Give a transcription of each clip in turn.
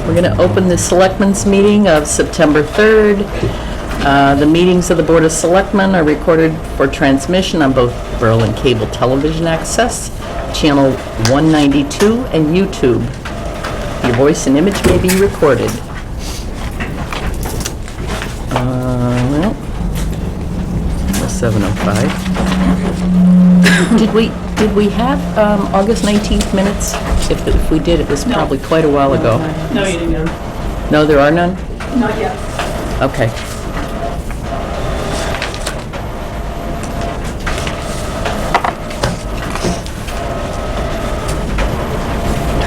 We're going to open the Selectmen's meeting of September 3rd. The meetings of the Board of Selectmen are recorded for transmission on both Berlin Cable Television Access, Channel 192, and YouTube. Your voice and image may be recorded. Well, it's 7:05. Did we have August 19th minutes? If we did, it was probably quite a while ago. No, you didn't. No, there are none? Not yet. Okay.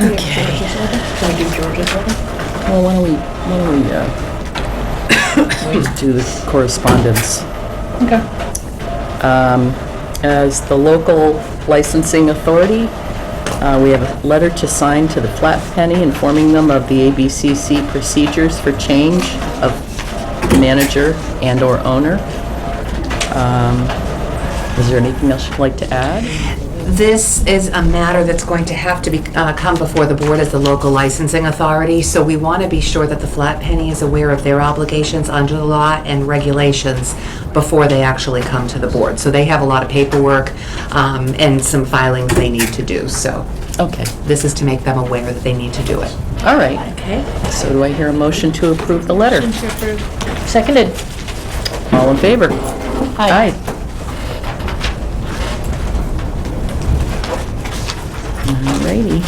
Okay. Can we do George's letter? Well, why don't we just do the correspondence. Okay. As the local licensing authority, we have a letter to sign to the Flat Penny informing them of the ABCC procedures for change of manager and/or owner. Is there anything else you'd like to add? This is a matter that's going to have to be come before the board as the local licensing authority, so we want to be sure that the Flat Penny is aware of their obligations under the law and regulations before they actually come to the board. So they have a lot of paperwork and some filings they need to do, so Okay, this is to make them aware that they need to do it. all right. Okay. So do I hear a motion to approve the letter? Seconded. All in favor? Aye. Alrighty.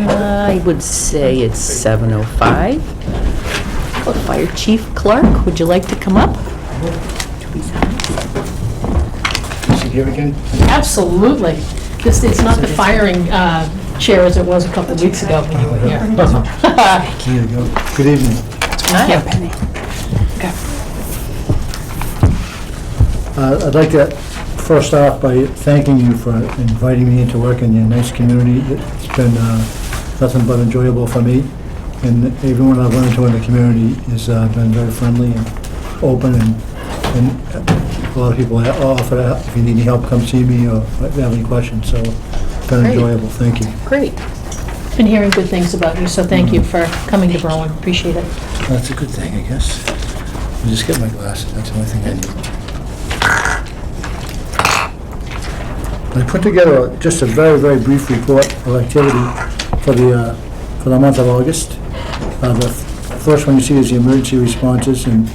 I would say it's 7:05. Well, Fire Chief Clark, would you like to come up? Is he here again? Absolutely. It's not the firing chair as it was a couple of weeks ago when you were here. There you go. Good evening. Hi. Okay. I'd like to first off by thanking you for inviting me into work in your nice community. It's been nothing but enjoyable for me, and everyone I've run into in the community has been very friendly and open, and a lot of people offer to, if you need any help, come see me, or if you have any questions, so it's been Great. enjoyable. Thank you. Great. Been hearing good things about you, so thank you for coming to Berlin. Appreciate it. That's a good thing, I guess. I'll just get my glasses, that's the only thing I need. I put together just a very, very brief report of activity for the month of August. The first one you see is the emergency responses, and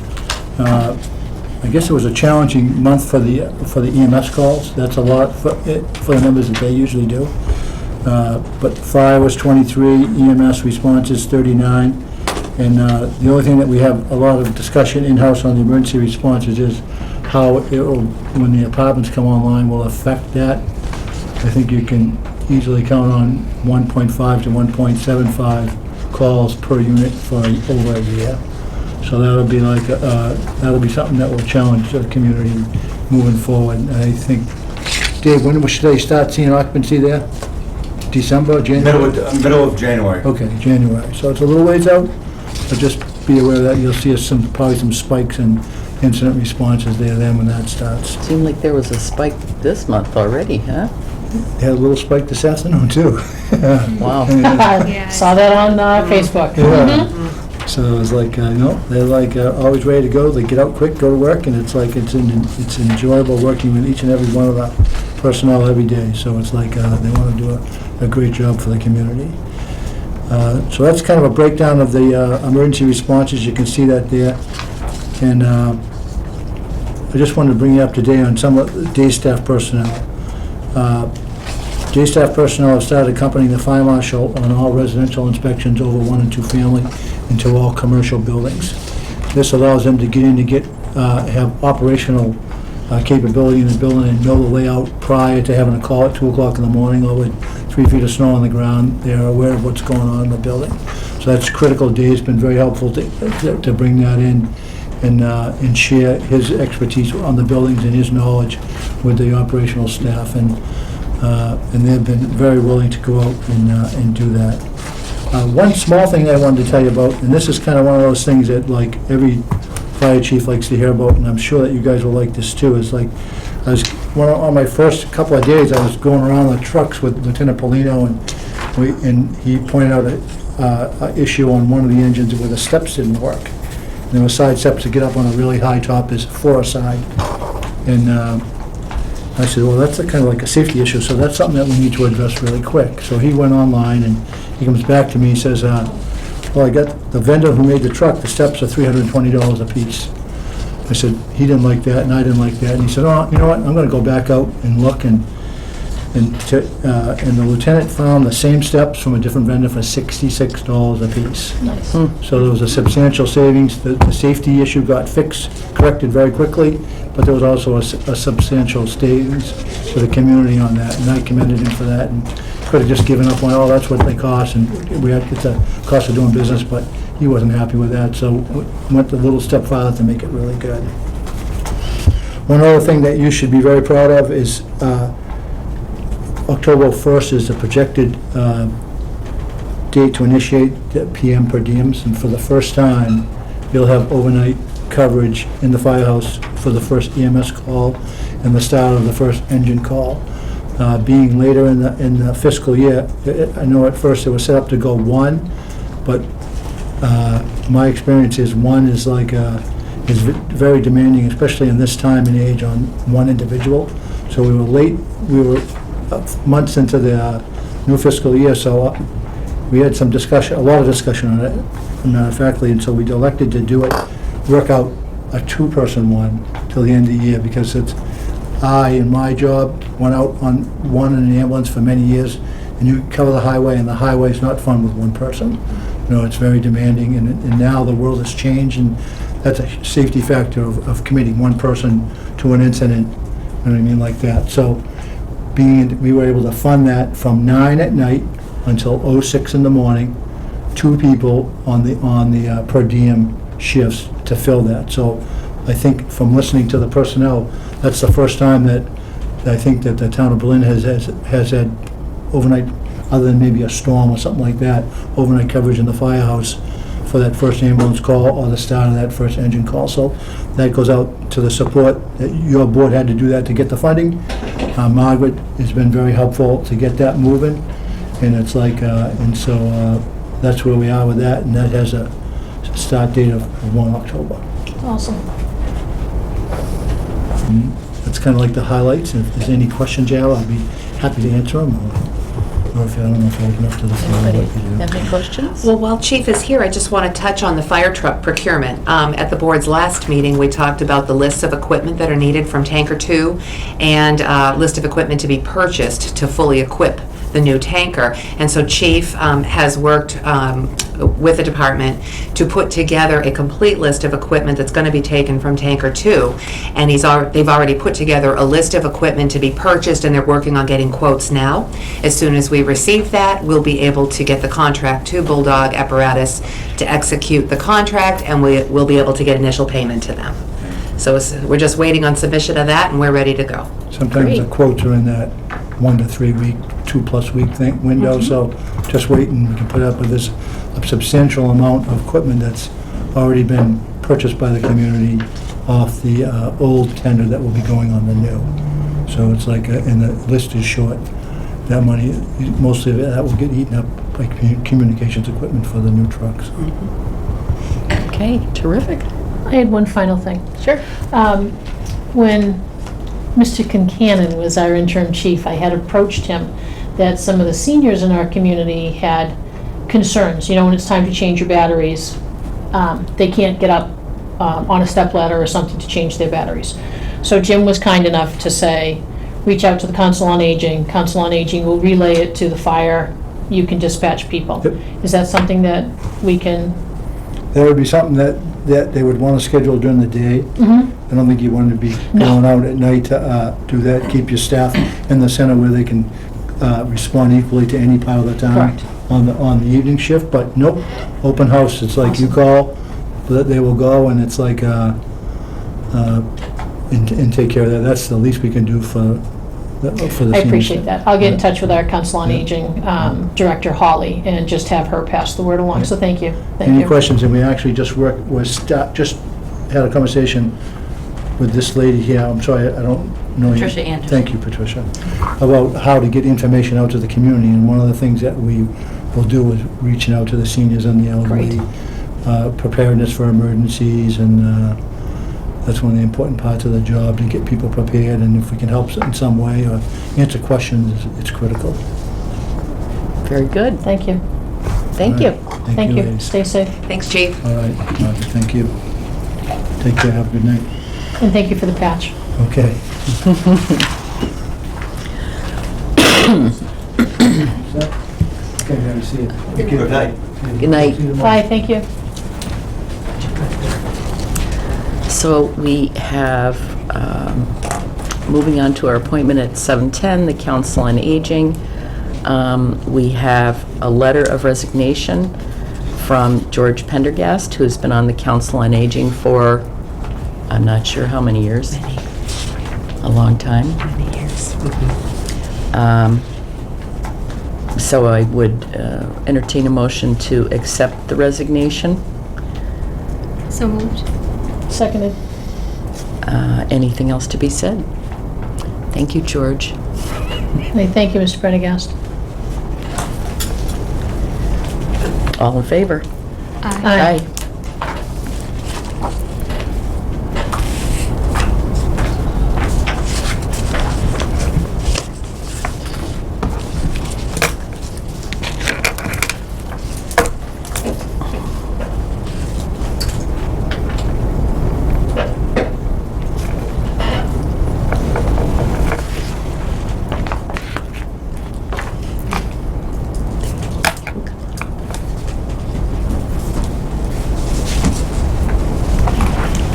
I guess it was a challenging month for the EMS calls. That's a lot for the numbers that they usually do. But fire was 23, EMS responses 39, and the only thing that we have a lot of discussion in-house on the emergency responses is how it will, when the apartments come online, will affect that. I think you can easily count on 1.5 to 1.75 calls per unit for over a year. So that'll be like that'll be something that will challenge the community moving forward. And I think, Dave, when should they start seeing occupancy there? December, January? Middle of January. Okay, January. So it's a little ways out, but just be aware that you'll see probably some spikes in incident responses there then when that starts. Seemed like there was a spike this month already, huh? They had a little spike this afternoon too. Wow. Saw that on Facebook. Yeah. So it was like, they're like always ready to go. They get out quick, go to work, and it's like it's enjoyable working with each and every one of the personnel every day. So it's like they want to do a great job for the community. So that's kind of a breakdown of the emergency responses. You can see that there. And I just wanted to bring you up to date on some of the day staff personnel. Day staff personnel have started accompanying the fire marshal on all residential inspections over 1 and 2 family into all commercial buildings. This allows them to get in to have operational capability in the building and know the layout prior to having a call at 2 o'clock in the morning or with 3 feet of snow on the ground. They're aware of what's going on in the building. So that's critical. Dave's been very helpful to bring that in and share his expertise on the buildings and his knowledge with the operational staff, and they've been very willing to go out and do that. One small thing that I wanted to tell you about, and this is kind of one of those things that like every fire chief likes to hear about, and I'm sure that you guys will like this too, is like, on my first couple of days, I was going around the trucks with Lieutenant Polino, and he pointed out issue on one of the engines where the steps didn't work. And there were side steps to get up on a really high top is for a side. And I said, well, that's kind of like a safety issue, so that's something that we need to address really quick. So he went online and he comes back to me, he says, well, I got the vendor who made the truck, the steps are $320 a piece. I said, he didn't like that and I didn't like that. And he said, oh, you know what, I'm gonna go back out and look, and the lieutenant found the same steps from a different vendor for $66 a piece. Nice. So there was a substantial savings. The safety issue got fixed, corrected very quickly, but there was also a substantial savings for the community on that, and I commended him for that, and could have just given up on, oh, that's what they cost, and it's a cost of doing business, but he wasn't happy with that, so went a little step farther to make it really good. One other thing that you should be very proud of is October 1st is the projected date to initiate the PM per diems, and for the first time, you'll have overnight coverage in the firehouse for the first EMS call and the start of the first engine call. Being later in the fiscal year, I know at first it was set up to go one, but my experience is one is like is very demanding, especially in this time and age, on one individual. So we were late. We were months into the new fiscal year, so we had some discussion, a lot of discussion on it, matter of factly, and so we elected to do it, work out a two-person one till the end of the year, because it's, I, in my job, went out on one in an ambulance for many years, and you cover the highway, and the highway's not fun with one person. You know, it's very demanding, and now the world has changed, and that's a safety factor of committing one person to an incident, you know what I mean, like that. So we were able to fund that from 9 at night until 06 in the morning, 2 people on the per diem shifts to fill that. So I think from listening to the personnel, that's the first time that I think that the town of Berlin has had overnight, other than maybe a storm or something like that, overnight coverage in the firehouse for that first ambulance call or the start of that first engine call. So that goes out to the support that your board had to do that to get the funding. Margaret has been very helpful to get that moving, and it's like, and so that's where we are with that, and that has a start date of 1 October. Awesome. That's kind of like the highlights. If there's any questions, Al, I'd be happy to answer them, or if I don't know if I open up to the floor. Anybody like you do. have any questions? Well, while Chief is here, I just want to touch on the fire truck procurement. At the board's last meeting, we talked about the lists of equipment that are needed from Tanker 2 and list of equipment to be purchased to fully equip the new tanker. And so Chief has worked with the department to put together a complete list of equipment that's going to be taken from Tanker 2. And they've already put together a list of equipment to be purchased, and they're working on getting quotes now. As soon as we receive that, we'll be able to get the contract to Bulldog Apparatus to execute the contract, and we'll be able to get initial payment to them. So we're just waiting on submission of that, and we're ready to go. Sometimes the Great. quotes are in that 1 to 3 week, 2+ week window, so just wait and we can put up with this a substantial amount of equipment that's already been purchased by the community off the old tender that will be going on the new. So it's like, and the list is short. That money, mostly of it, that will get eaten up by communications equipment for the new trucks. Okay, terrific. I had one final thing. Sure. When Mr. Concanon was our interim chief, I had approached him that some of the seniors in our community had concerns. You know, when it's time to change your batteries, they can't get up on a stepladder or something to change their batteries. So Jim was kind enough to say, reach out to the Council on Aging. Council on Aging will relay it to the fire. You can dispatch people. Yep. Is that something that we can? That would be something that they would want to schedule during the day. I don't think you want to be No. going out at night to do that. Keep your staff in the center where they can respond equally to any part of the town. Correct. On the evening shift, but nope, open house. It's like you call, they will go, and it's like, and take care of that. That's the least we can do for the I senior appreciate center. that. I'll get in touch with our Council on Yeah. Aging Director, Holly, and just have her pass the word along. So thank you. Thank Any you. questions? And we actually just just had a conversation with this lady here. I'm sorry, I don't know you. Patricia Anderson. Thank you, Patricia. About how to get information out to the community. And one of the things that we will do is reaching out to the seniors and the elderly, preparedness for emergencies, and that's one of the important parts of the job, to get people prepared, and if we can help in some way or answer questions, it's critical. Very good. Thank you. Thank you. Thank you. ladies. Stay safe. Thanks, Chief. All right, Roger, thank you. Take care, have a good night. And thank you for the patch. Okay. Okay, gotta see it. Good night. Good night. See you tomorrow. Bye, thank you. So we have, moving on to our appointment at 7:10, the Council on Aging. We have a letter of resignation from George Pendergast, who's been on the Council on Aging for, I'm not sure how many years. A long time. Many years. So I would entertain a motion to accept the resignation. So moved. Seconded. Anything else to be said? Thank you, George. Hey, thank you, Mr. Prendergast. All in favor? Aye.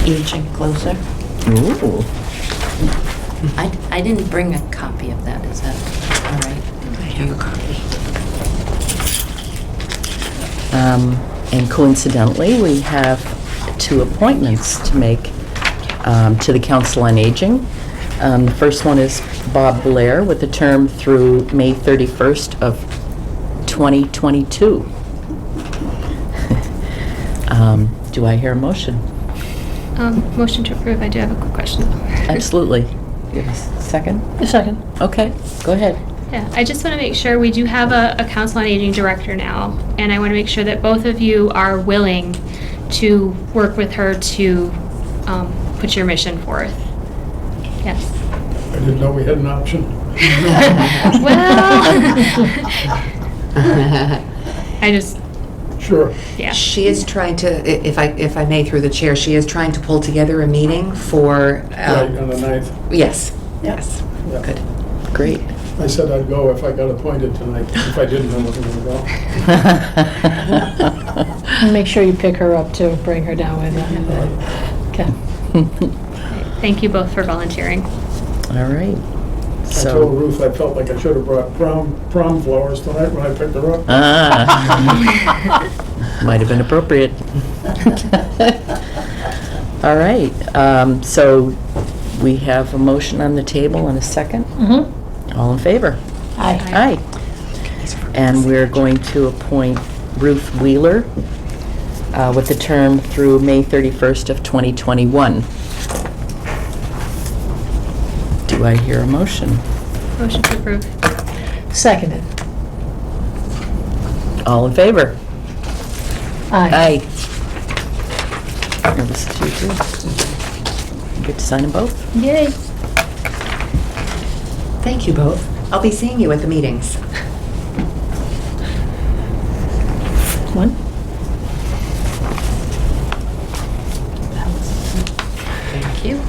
Aging closer. Ooh. I didn't bring a copy of that, is that all right? I have a copy. And coincidentally, we have 2 appointments to make to the Council on Aging. The first one is Bob Blair with a term through May 31st of 2022. Do I hear a motion? Motion to approve. I do have a quick question. Absolutely. You have a second? A second. Okay, go ahead. Yeah, I just want to make sure, we do have a Council on Aging director now, and I want to make sure that both of you are willing to work with her to put your mission forth. Yes. I didn't know we had an option. Well, I just, Sure. yeah. She is trying to, if I may, through the chair, she is trying to pull together a meeting for, Right, on the 9th. yes, yes, Yeah. good. Great. I said I'd go if I got appointed tonight. If I didn't, I wasn't gonna go. And make sure you pick her up too, bring her down with you. Okay. Thank you both for volunteering. All right. I told So, Ruth I felt like I should have brought prom flowers tonight when I picked her up. might have been appropriate. All right, so we have a motion on the table and a second. Mm-hmm. All in favor? Aye. Aye. And we're going to appoint Ruth Wheeler with a term through May 31st of 2021. Do I hear a motion? Motion to approve. Seconded. All in favor? Aye. There was 2, too. Get to sign them both? Yay. Thank you both. I'll be seeing you at the meetings. One. Thank you.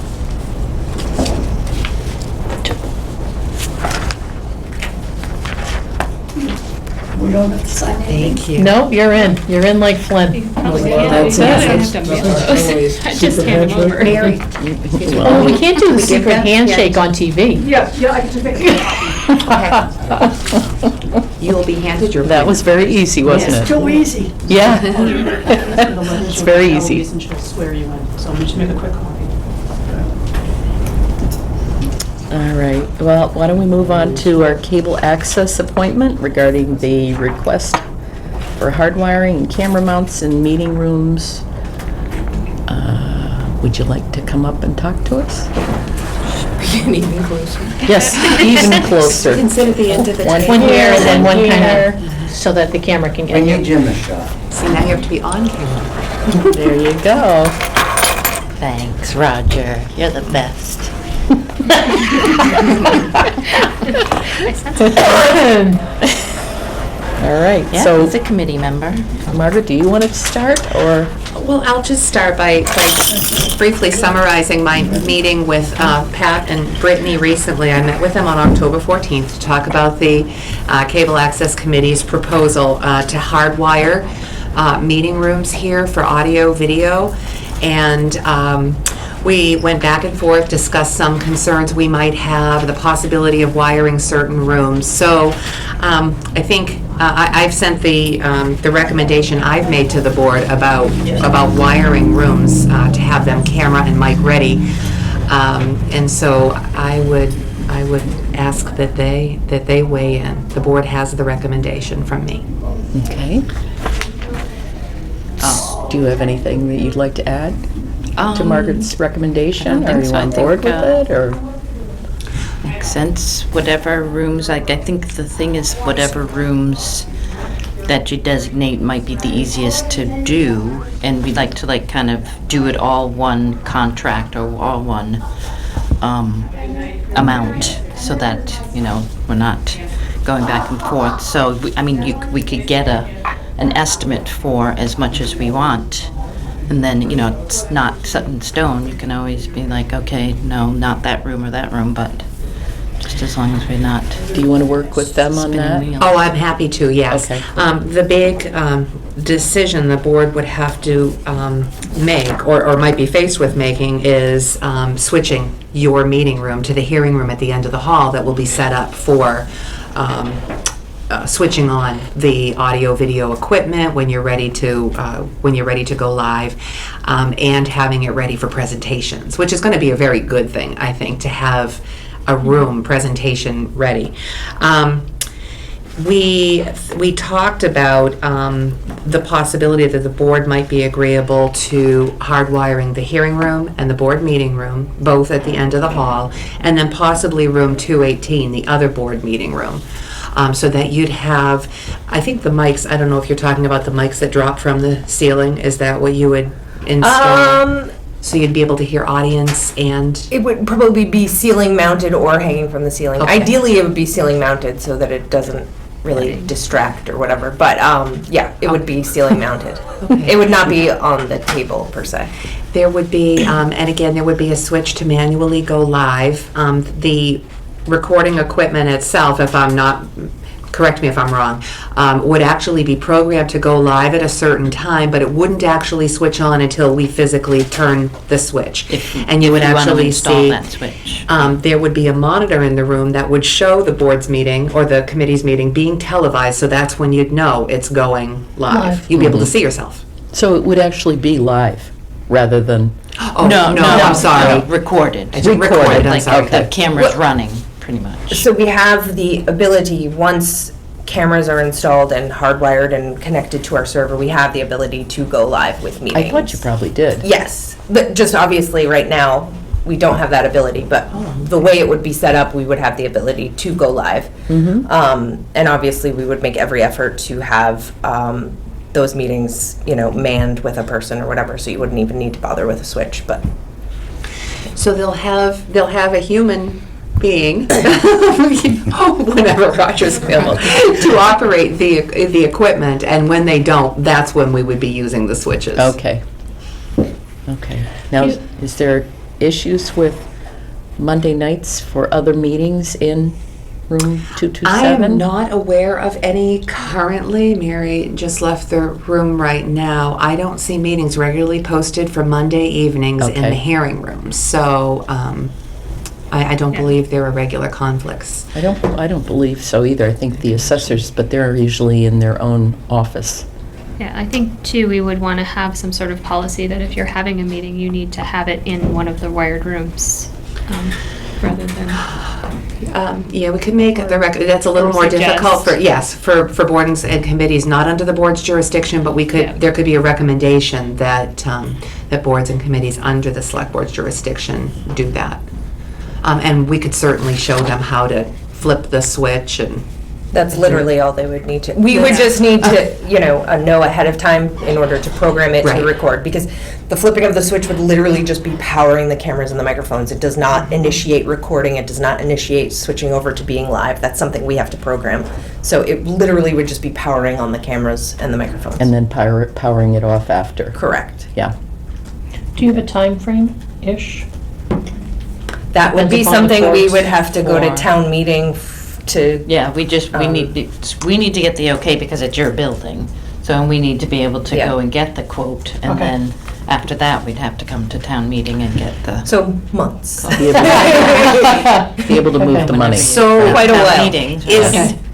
We don't have to sign anything. Thank you. Nope, you're in. You're in like Flynn. That's it. I don't have to mail those. I just hand them over. Mary. Oh, we can't do the We give secret that? handshake on TV. You'll be handed your. That was very easy, wasn't it? Yes. Too easy. Yeah. It's very easy. And she'll swear you in, so I'm just make a quick copy. All right, well, why don't we move on to our cable access appointment regarding the request for hardwiring and camera mounts in meeting rooms. Would you like to come up and talk to us? Even closer. Yes, even closer. Consider the end of the One day. One here and then one kind here. of so that the camera can We get need you. Jim a shot. See, now you have to be on camera. There you go. Thanks, Roger. You're the best. I sense it. All right, Yeah, so he's a committee member. Margaret, do you want to start, or? Well, I'll just start by briefly summarizing my meeting with Pat and Brittany recently. I met with them on October 14th to talk about the Cable Access Committee's proposal to hardwire meeting rooms here for audio, video, and we went back and forth, discussed some concerns we might have, the possibility of wiring certain rooms. So I think I've sent the recommendation I've made to the board about wiring rooms to have them camera and mic ready. And so I would ask that they weigh in. The board has the recommendation from me. Okay. Do you have anything that you'd like to add to Margaret's recommendation? I don't think Are you so. I on think, board with it, or? Makes sense, whatever rooms, I think the thing is whatever rooms that you designate might be the easiest to do, and we'd like to kind of do it all one contract or all one amount, so that, we're not going back and forth. So, we could get an estimate for as much as we want, and then, it's not set in stone. You can always be like, okay, no, not that room or that room, but just as long as we're not Do you want to work with them on that? spinning wheels. Oh, I'm happy to, yes. Okay. The big decision the board would have to make, or might be faced with making, is switching your meeting room to the hearing room at the end of the hall that will be set up for switching on the audio-video equipment when you're ready to go live, and having it ready for presentations, which is going to be a very good thing, I think, to have a room presentation ready. We talked about the possibility that the board might be agreeable to hardwiring the hearing room and the board meeting room, both at the end of the hall, and then possibly room 218, the other board meeting room. So that you'd have, I think the mics, I don't know if you're talking about the mics that drop from the ceiling, is that what you would install? So you'd be able to hear audience and... It would probably be ceiling mounted or hanging from the ceiling. Okay. Ideally, it would be ceiling mounted so that it doesn't really distract or whatever. But yeah, it would be ceiling mounted. Okay. It would not be on the table per se. There would be, and again, there would be a switch to manually go live. The recording equipment itself, if I'm not, correct me if I'm wrong, would actually be programmed to go live at a certain time, but it wouldn't actually switch on until we physically turn the switch. And you would If we want to actually install see, that switch. there would be a monitor in the room that would show the board's meeting or the committee's meeting being televised, so that's when you'd know it's going live. Live. You'd be able to see yourself. So it would actually be live, rather than, Oh, no, I'm sorry. Recorded. It's recorded, I'm Like sorry. the camera's running, pretty much. So we have the ability, once cameras are installed and hardwired and connected to our server, we have the ability to go live with meetings. I thought you probably did. Yes, but just obviously right now, we don't have that ability, but the way it would be set up, we would have the ability to go live. And obviously, we would make every effort to have those meetings, manned with a person or whatever, so you wouldn't even need to bother with a switch, but. So they'll have a human being, whenever Roger's available, to operate the equipment, and when they don't, that's when we would be using the switches. Okay. Okay. Now, is there issues with Monday nights for other meetings in room 227? I am not aware of any currently. Mary just left the room right now. I don't see meetings regularly posted for Monday evenings in the Okay. hearing room, so I don't believe there are regular conflicts. I don't believe so either. I think the assessors, but they're usually in their own office. Yeah, I think too, we would want to have some sort of policy that if you're having a meeting, you need to have it in one of the wired rooms, rather than. Yeah, we could make the record, that's a little Or more difficult suggest. for boards and committees not under the board's jurisdiction, but Yeah. there could be a recommendation that, that boards and committees under the select board's jurisdiction do that. And we could certainly show them how to flip the switch and That's literally all they would need to, we would just need to, know ahead of time in order to program it Right. to record, because the flipping of the switch would literally just be powering the cameras and the microphones. It does not initiate recording, it does not initiate switching over to being live. That's something we have to program. So it literally would just be powering on the cameras and the microphones. And then powering it off after. Correct. Yeah. Do you have a time frame-ish? That would be Depends upon the something we courts would have to go to or- town meeting to, Yeah, we need to get the okay because it's your building. So we need to be able to Yeah. go and get the quote, and Okay. then after that, we'd have to come to town meeting and get the. so months. Be able to move the money. So Quite a Town while. meeting,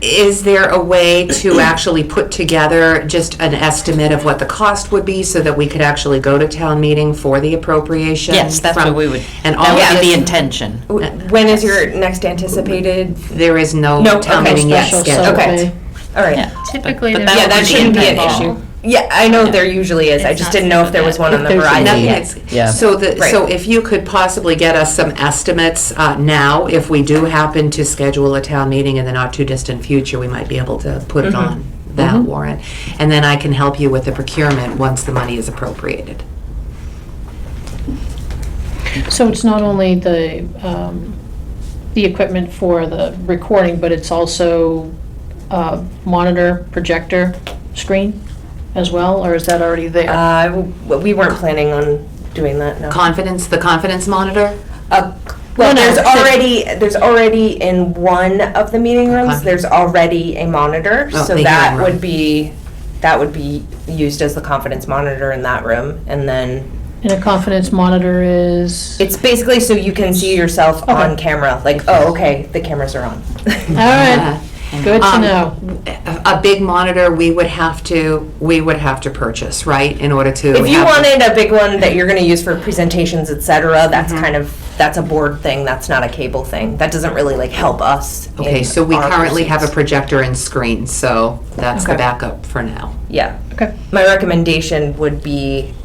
Is there a way to actually put together just an estimate of what the cost would be so that we could actually go to town meeting for the appropriation? Yes, that's from- what we would, And all that of would be the this, intention. When is your next anticipated? there is no No, town okay, meeting yet Special scheduled. Okay. All right. Yeah. Typically, But there's Yeah, that one shouldn't in be the an fall. issue. Yeah, I know there usually is. I It's just not didn't know if there was scheduled one on the If there's horizon. Nothing yet. is- Yeah. So Right. so if you could possibly get us some estimates now, if we do happen to schedule a town meeting in the not too distant future, we might be able to put it on that warrant. And then I can help you with the procurement once the money is appropriated. So it's not only the equipment for the recording, but it's also monitor, projector, screen as well, or is that already there? We weren't planning on doing that, no. The confidence monitor? Well, No, no, there's already in one of the meeting rooms, there's already a monitor, Oh, so the that hearing room. would be used as the confidence monitor in that room, and then And a confidence monitor is? it's basically so you can see yourself on camera, like, oh, okay, the cameras are on. All right, good to know. A big monitor, we would have to purchase, right, in order to. If you have- wanted a big one that you're gonna use for presentations, et cetera, that's that's a board thing, that's not a cable thing. That doesn't really like help us. Okay, in so we our currently have a pursuits. projector and screen, so that's the Okay. backup for now. Yeah. Okay. My recommendation would be,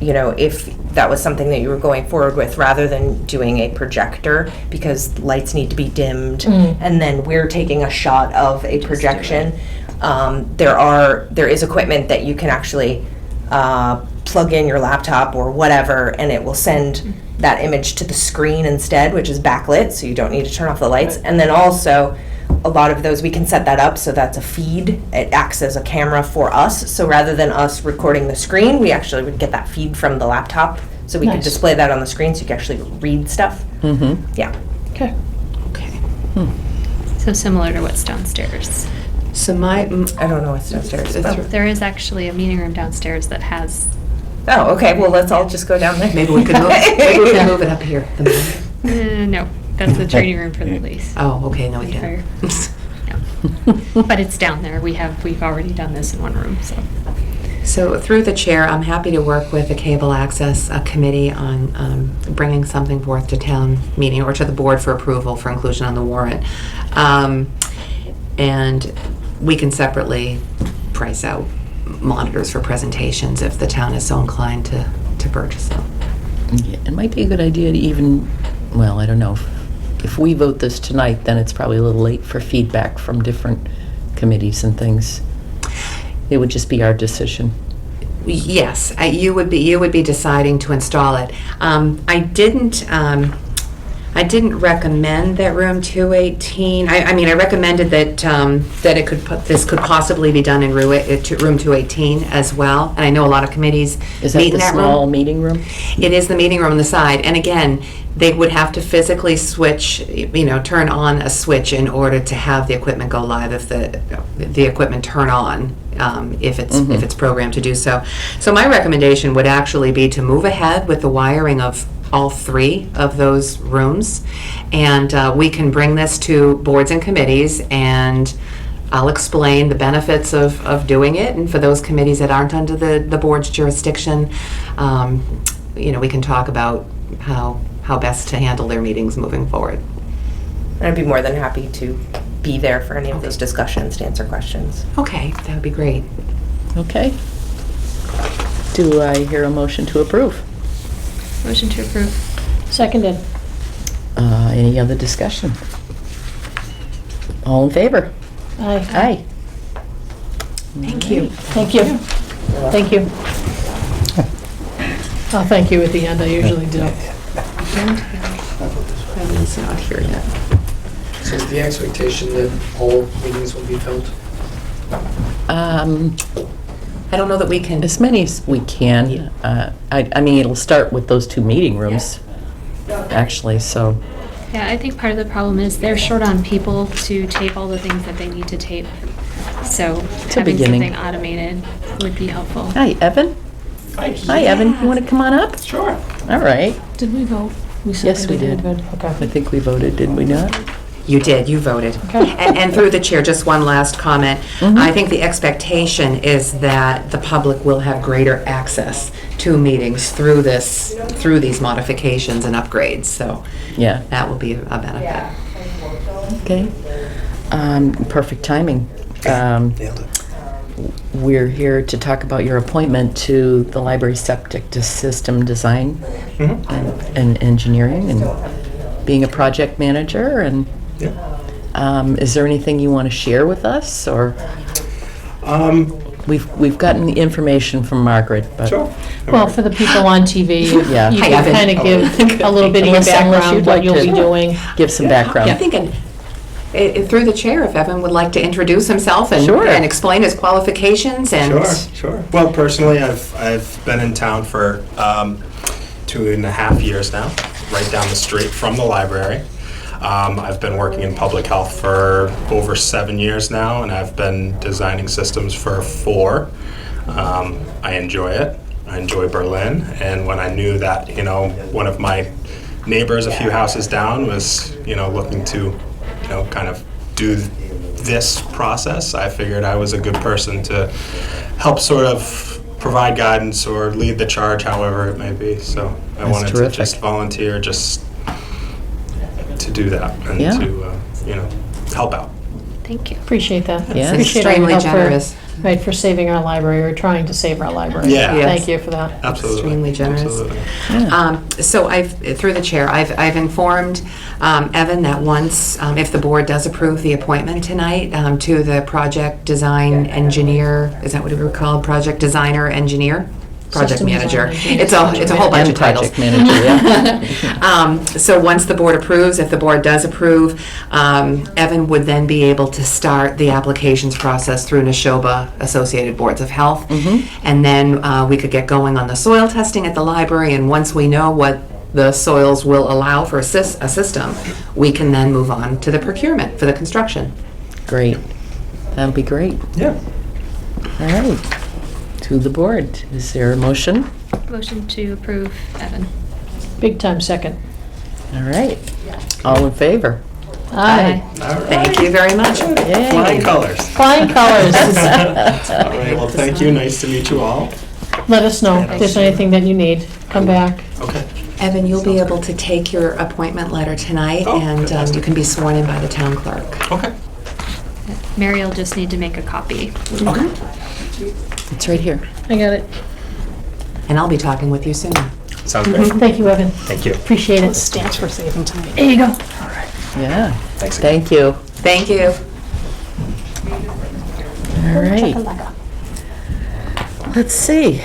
if that was something that you were going forward with, rather than doing a projector, because lights need to be dimmed, and then we're taking a shot of a projection. There is equipment that you can actually plug in your laptop or whatever, and it will send that image to the screen instead, which is backlit, so you don't need to turn off the lights. And then also, a lot of those, we can set that up so that's a feed. It acts as a camera for us. So rather than us recording the screen, we actually would get that feed from the laptop. So we could Nice. display that on the screen so you can actually read stuff. Mm-hmm. Yeah. Okay. Okay. So similar to what's downstairs. So my, I don't know what's downstairs. There is actually a meeting room downstairs that has, Oh, okay. Well, let's all just go down there. maybe we could move it up here. no, that's the training room for the police. Oh, okay, no, we Fire. didn't. Yeah. But it's down there. We've already done this in one room, so. So through the chair, I'm happy to work with the Cable Access Committee on bringing something forth to town meeting or to the board for approval for inclusion on the warrant. And we can separately price out monitors for presentations if the town is so inclined to purchase them. Yeah, it might be a good idea to even, well, I don't know. If we vote this tonight, then it's probably a little late for feedback from different committees and things. It would just be our decision. Yes, you would be deciding to install it. I didn't recommend that room 218. I mean, I recommended that this could possibly be done in room 218 as well. And I know a lot of committees Is that meet in the that small room. meeting room? It is the meeting room on the side. And again, they would have to physically switch, turn on a switch in order to have the equipment go live if the equipment turn on, if it's programmed to do so. So my recommendation would actually be to move ahead with the wiring of all three of those rooms. And we can bring this to boards and committees, and I'll explain the benefits of doing it. And for those committees that aren't under the board's jurisdiction, we can talk about how best to handle their meetings moving forward. I'd be more than happy to be there for any of those discussions to answer questions. Okay, that would be great. Okay. Do I hear a motion to approve? Motion to approve. Seconded. Any other discussion? All in favor? Aye. Aye. Thank you. Thank you. Thank you. I'll thank you at the end, I usually do. Evan's not here yet. So is the expectation that all meetings will be filled? I don't know that we can, As many as we can. I mean, it'll start with those 2 meeting rooms, actually, so, Yeah, I think part of the problem is they're short on people to tape all the things that they need to tape. So having beginning. something automated would be helpful. hi, Evan. Hi, Evan, you want to come on up? Sure. All right. Did we vote? Yes, we did. I Okay. think we voted, did we not? you did, you voted. Okay. And through the chair, just one last comment. Mm-hmm. I think the expectation is that the public will have greater access to meetings through these modifications and upgrades, so Yeah, that will be a benefit. okay. Perfect timing. Nailed it. We're here to talk about your appointment to the library septic system design and engineering and being a project manager. And Yeah. is there anything you want to share with us, or we've gotten the information from Margaret, but Sure. Well, for the people on TV, Yeah. you Hi, can Evan. kind of give a little bit of your Unless background, you'd what like you'll to be doing. give some I'm background. thinking, through the chair, if Evan would like to introduce himself and Sure. and explain his qualifications and... Sure. Well, personally, I've been in town for 2.5 years now, right down the street from the library. I've been working in public health for over 7 years now, and I've been designing systems for 4. I enjoy it. I enjoy Berlin, and when I knew that, one of my neighbors a few houses down was, looking to, kind of do this process, I figured I was a good person to help sort of provide guidance or lead the charge, however it may be. So I That's wanted terrific. to just volunteer just to do that and Yeah. to, help out. Thank you. Appreciate that. Yeah. Appreciate all your Extremely help generous. Right, for saving our library, or trying to save our library. Yeah. Yes. Thank you for that. Absolutely. Extremely generous. Absolutely. So through the chair, I've informed Evan that once, if the board does approve the appointment tonight to the project design engineer, is that what it were called? Project designer engineer? Project System manager. design It's a whole bunch And of titles. project manager, yeah. So once the board approves, if the board does approve, Evan would then be able to start the applications process through Neshoba Associated Boards of Health. And then we could get going on the soil testing at the library, and once we know what the soils will allow for a system, we can then move on to the procurement for the construction. Great. That'll be great. Yeah. All right. To the board. Is there a motion? Motion to approve Evan. Big time second. All right. All in favor? Aye. Thank you very much. Yay. Flying colors. Flying colors. All right. Well, thank you. Nice to meet you all. Let us know if there's anything that you need. Come back. Okay. Evan, you'll be able to take your appointment letter tonight, Oh, and fantastic. you can be sworn in by the town clerk. Okay. Mary will just need to make a copy. Okay. It's right here. I got it. And I'll be talking with you soon. Sounds great. Thank you, Evan. Thank you. Appreciate it. Stands for saving time. There you go. Yeah. Thanks again. Thank you. Thank you. All right. Let's see.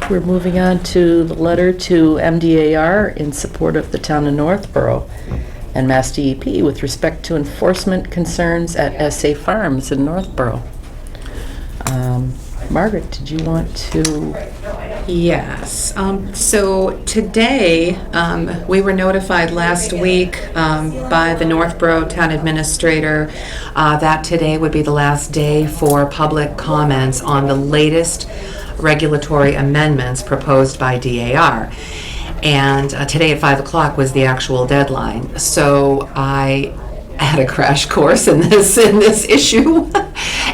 We're moving on to the letter to MDAR in support of the town of Northborough and Mass DEP with respect to enforcement concerns at SA Farms in Northborough. Margaret, did you want to? Yes. So today, we were notified last week by the Northborough Town Administrator that today would be the last day for public comments on the latest regulatory amendments proposed by DAR. And today at 5 o'clock was the actual deadline. So I had a crash course in this issue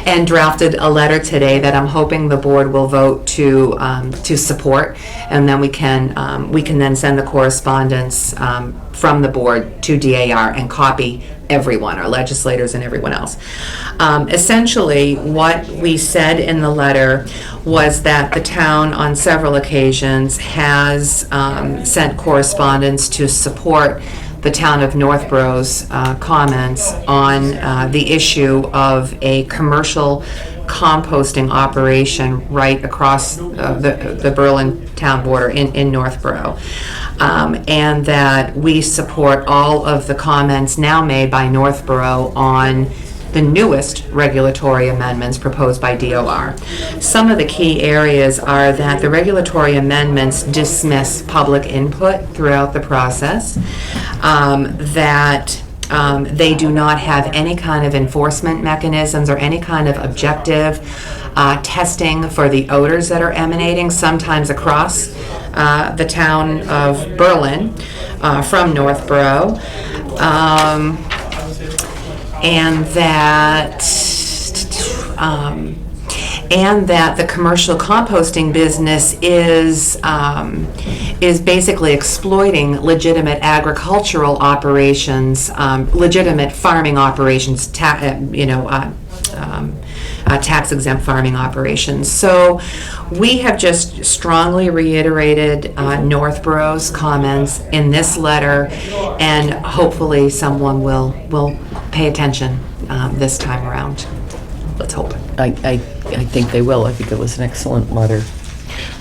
and drafted a letter today that I'm hoping the board will vote to support, and then we can then send the correspondence from the board to DAR and copy everyone, our legislators and everyone else. Essentially, what we said in the letter was that the town on several occasions has sent correspondence to support the town of Northborough's comments on the issue of a commercial composting operation right across the Berlin town border in Northborough. And that we support all of the comments now made by Northborough on the newest regulatory amendments proposed by DOR. Some of the key areas are that the regulatory amendments dismiss public input throughout the process, that they do not have any kind of enforcement mechanisms or any kind of objective testing for the odors that are emanating, sometimes across the town of Berlin from Northborough. And that the commercial composting business is basically exploiting legitimate agricultural operations, legitimate farming operations, tax-exempt farming operations. So we have just strongly reiterated Northborough's comments in this letter, and hopefully someone will pay attention this time around. Let's hope. I think they will. I think it was an excellent letter.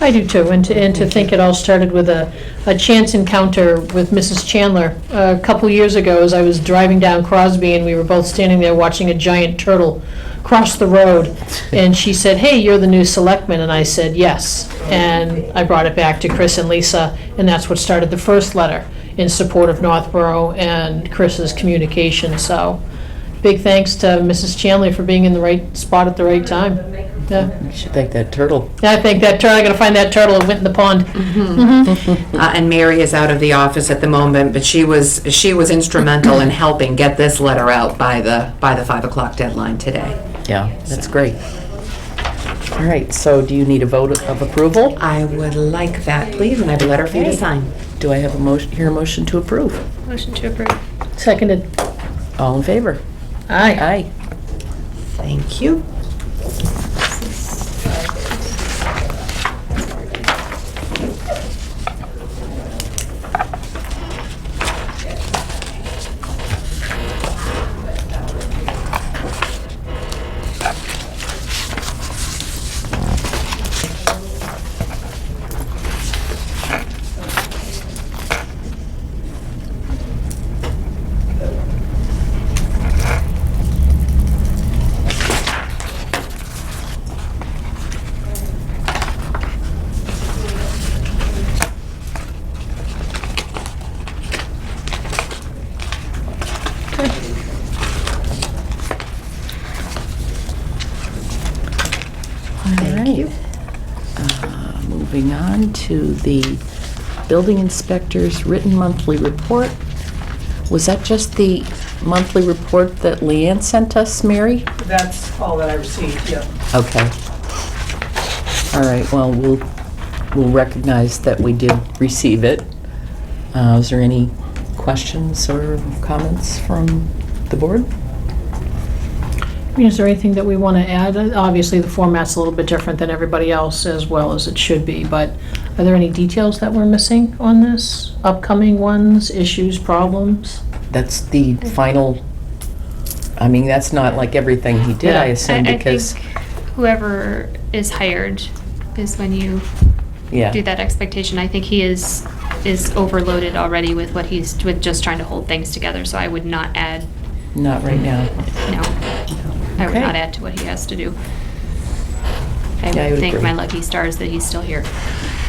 I do too, and to think it all started with a chance encounter with Mrs. Chandler a couple years ago as I was driving down Crosby, and we were both standing there watching a giant turtle cross the road, and she said, "Hey, you're the new selectman," and I said, "Yes," and I brought it back to Chris and Lisa, and that's what started the first letter in support of Northborough and Chris's communication. So big thanks to Mrs. Chandler for being in the right spot at the right time. Yeah. You should thank that turtle. Yeah, I think that turtle, I gotta find that turtle that went in the pond. And Mary is out of the office at the moment, but she was instrumental in helping get this letter out by the 5 o'clock deadline today. Yeah, that's great. All right, so do you need a vote of approval? I would like that, please, and I have a letter for you to sign. Do I have a motion to approve? Motion to approve. Seconded. All in favor? Aye. Aye. Thank you. Moving on to the building inspector's written monthly report. Was that just the monthly report that Leanne sent us, Mary? That's all that I received, yeah. Okay. All right, well, we'll recognize that we did receive it. Is there any questions or comments from the board? Is there anything that we want to add? Obviously, the format's a little bit different than everybody else, as well as it should be, but are there any details that we're missing on this? Upcoming ones, issues, problems? That's the final, I mean, that's not like everything he did, I assume, I because, think whoever is hired is when you do yeah, that expectation. I think he is overloaded already with what he's, with just trying to hold things together, so I would not add, not right now. no. I would Okay. not add to what he has to do. Yeah, I I would thank agree. my lucky stars that he's still here.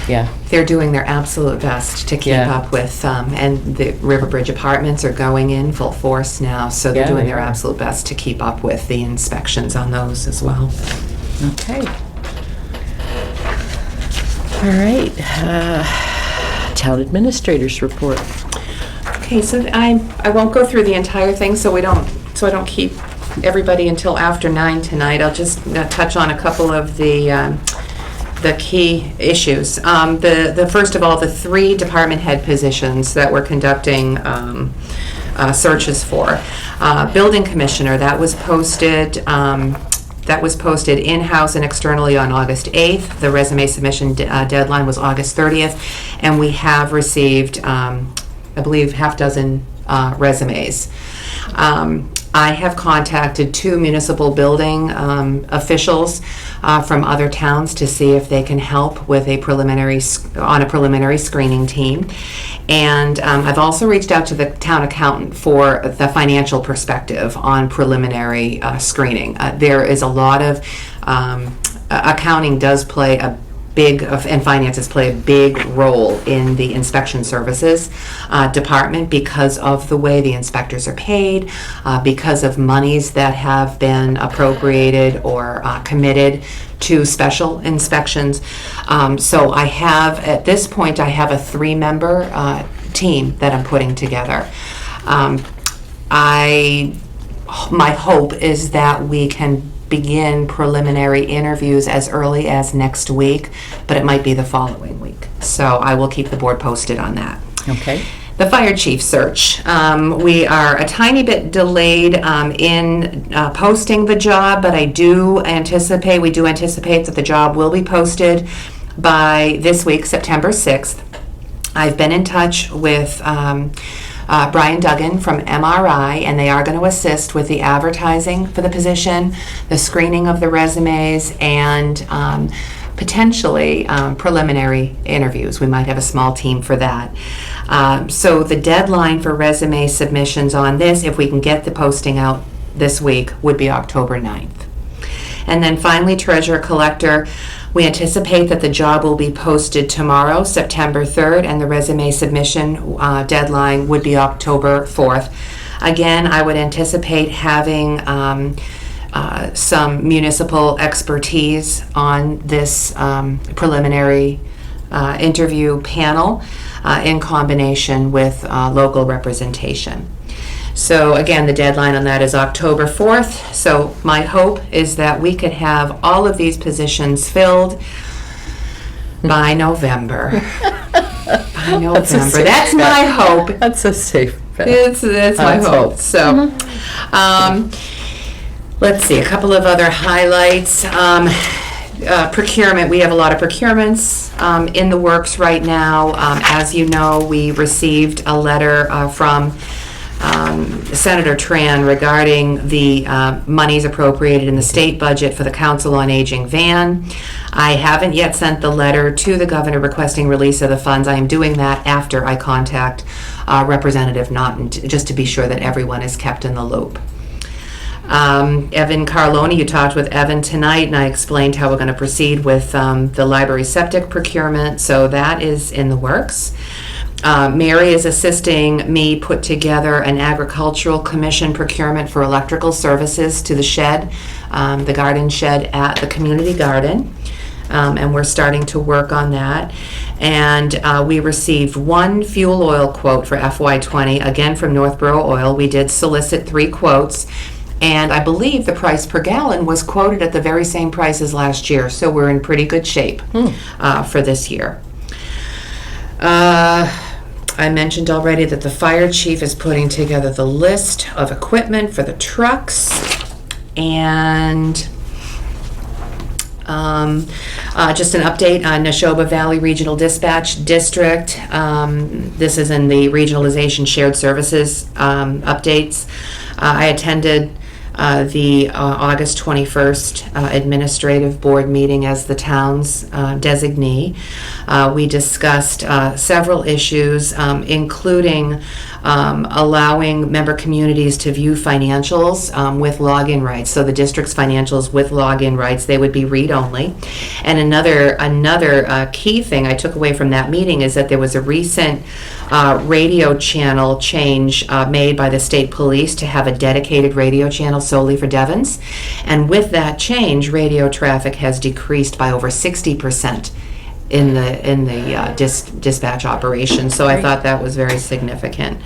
Yeah, They're doing their absolute best to keep Yeah. up with, and the Riverbridge Apartments are going in full force now, so they're Yeah, doing they their are. absolute best to keep up with the inspections on those as well. okay. All right, town administrator's report. Okay, so I won't go through the entire thing, so I don't keep everybody until after 9 tonight. I'll just touch on a couple of the key issues. The first of all, the 3 department head positions that we're conducting searches for. Building commissioner, that was posted in-house and externally on August 8th. The resume submission deadline was August 30th, and we have received, I believe, half dozen resumes. I have contacted 2 municipal building officials from other towns to see if they can help with a preliminary screening team. And I've also reached out to the town accountant for the financial perspective on preliminary screening. There is a lot of accounting does play a big, and finances play a big role in the inspection services department because of the way the inspectors are paid, because of monies that have been appropriated or committed to special inspections. So I have, at this point, I have a 3-member team that I'm putting together. My hope is that we can begin preliminary interviews as early as next week, but it might be the following week. So I will keep the board posted on that. Okay. The fire chief search. We are a tiny bit delayed in posting the job, but we do anticipate that the job will be posted by this week, September 6th. I've been in touch with Brian Duggan from MRI, and they are going to assist with the advertising for the position, the screening of the resumes, and potentially preliminary interviews. We might have a small team for that. So the deadline for resume submissions on this, if we can get the posting out this week, would be October 9th. And then finally, treasurer collector. We anticipate that the job will be posted tomorrow, September 3rd, and the resume submission deadline would be October 4th. Again, I would anticipate having some municipal expertise on this preliminary interview panel in combination with local representation. So again, the deadline on that is October 4th. So my hope is that we could have all of these positions filled by November. By November. That's my hope. That's a safe bet. That's my hope. So, let's see, a couple of other highlights. Procurement, we have a lot of procurements in the works right now. As you know, we received a letter from Senator Tran regarding the monies appropriated in the state budget for the Council on Aging van. I haven't yet sent the letter to the governor requesting release of the funds. I am doing that after I contact Representative Naughton, just to be sure that everyone is kept in the loop. Evan Carloni, you talked with Evan tonight, and I explained how we're going to proceed with the library septic procurement, so that is in the works. Mary is assisting me put together an agricultural commission procurement for electrical services to the shed, the garden shed at the community garden. And we're starting to work on that. And we received 1 fuel oil quote for FY20, again from Northborough Oil. We did solicit 3 quotes, and I believe the price per gallon was quoted at the very same price as last year, so we're in pretty good shape for this year. I mentioned already that the fire chief is putting together the list of equipment for the trucks, and just an update on Neshoba Valley Regional Dispatch District. This is in the regionalization shared services updates. I attended the August 21st administrative board meeting as the town's designee. We discussed several issues, including allowing member communities to view financials with login rights. So the district's financials with login rights, they would be read-only. And another key thing I took away from that meeting is that there was a recent radio channel change made by the state police to have a dedicated radio channel solely for Devons. And with that change, radio traffic has decreased by over 60% in the dispatch operation. So I thought that was very significant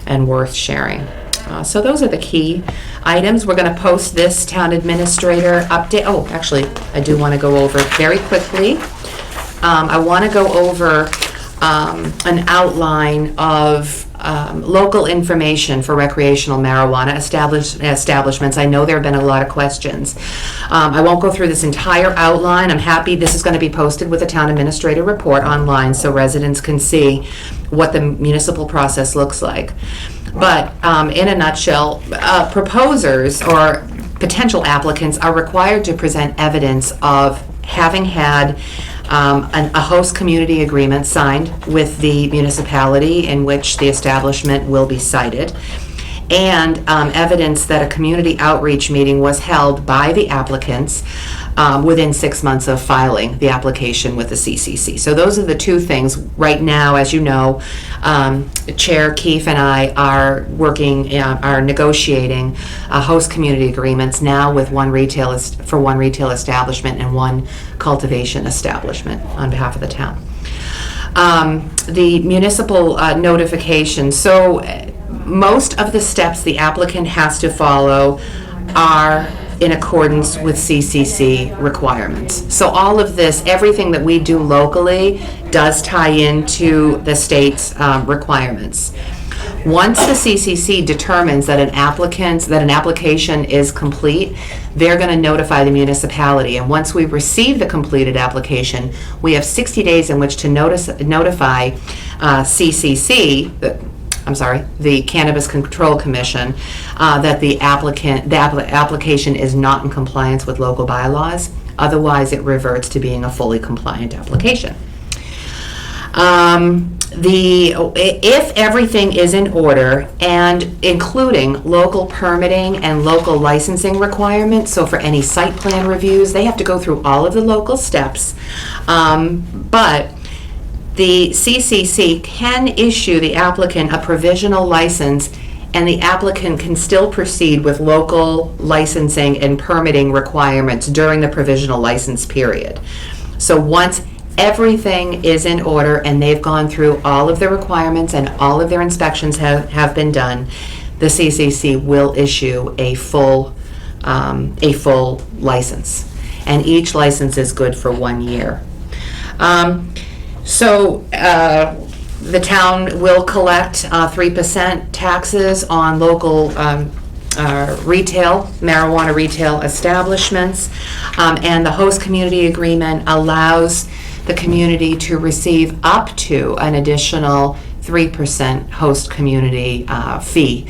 and worth sharing. So those are the key items. We're going to post this town administrator update. Oh, actually, I do want to go over very quickly. I want to go over an outline of local information for recreational marijuana establishments. I know there have been a lot of questions. I won't go through this entire outline. I'm happy this is going to be posted with a town administrator report online so residents can see what the municipal process looks like. But in a nutshell, proposers or potential applicants are required to present evidence of having had a host community agreement signed with the municipality in which the establishment will be sited, and evidence that a community outreach meeting was held by the applicants within 6 months of filing the application with the CCC. So those are the two things. Right now, as you know, Chair Keefe and I are working, are negotiating host community agreements now with one retail establishment and one cultivation establishment on behalf of the town. The municipal notification. So most of the steps the applicant has to follow are in accordance with CCC requirements. So all of this, everything that we do locally does tie into the state's requirements. Once the CCC determines that an application is complete, they're going to notify the municipality. And once we receive the completed application, we have 60 days in which to notify CCC, the Cannabis Control Commission, that the application is not in compliance with local bylaws. Otherwise, it reverts to being a fully compliant application. If everything is in order, and including local permitting and local licensing requirements, so for any site plan reviews, they have to go through all of the local steps, but the CCC can issue the applicant a provisional license, and the applicant can still proceed with local licensing and permitting requirements during the provisional license period. So once everything is in order and they've gone through all of the requirements and all of their inspections have been done, the CCC will issue a full license. And each license is good for 1 year. So the town will collect 3% taxes on local marijuana retail establishments, and the host community agreement allows the community to receive up to an additional 3% host community fee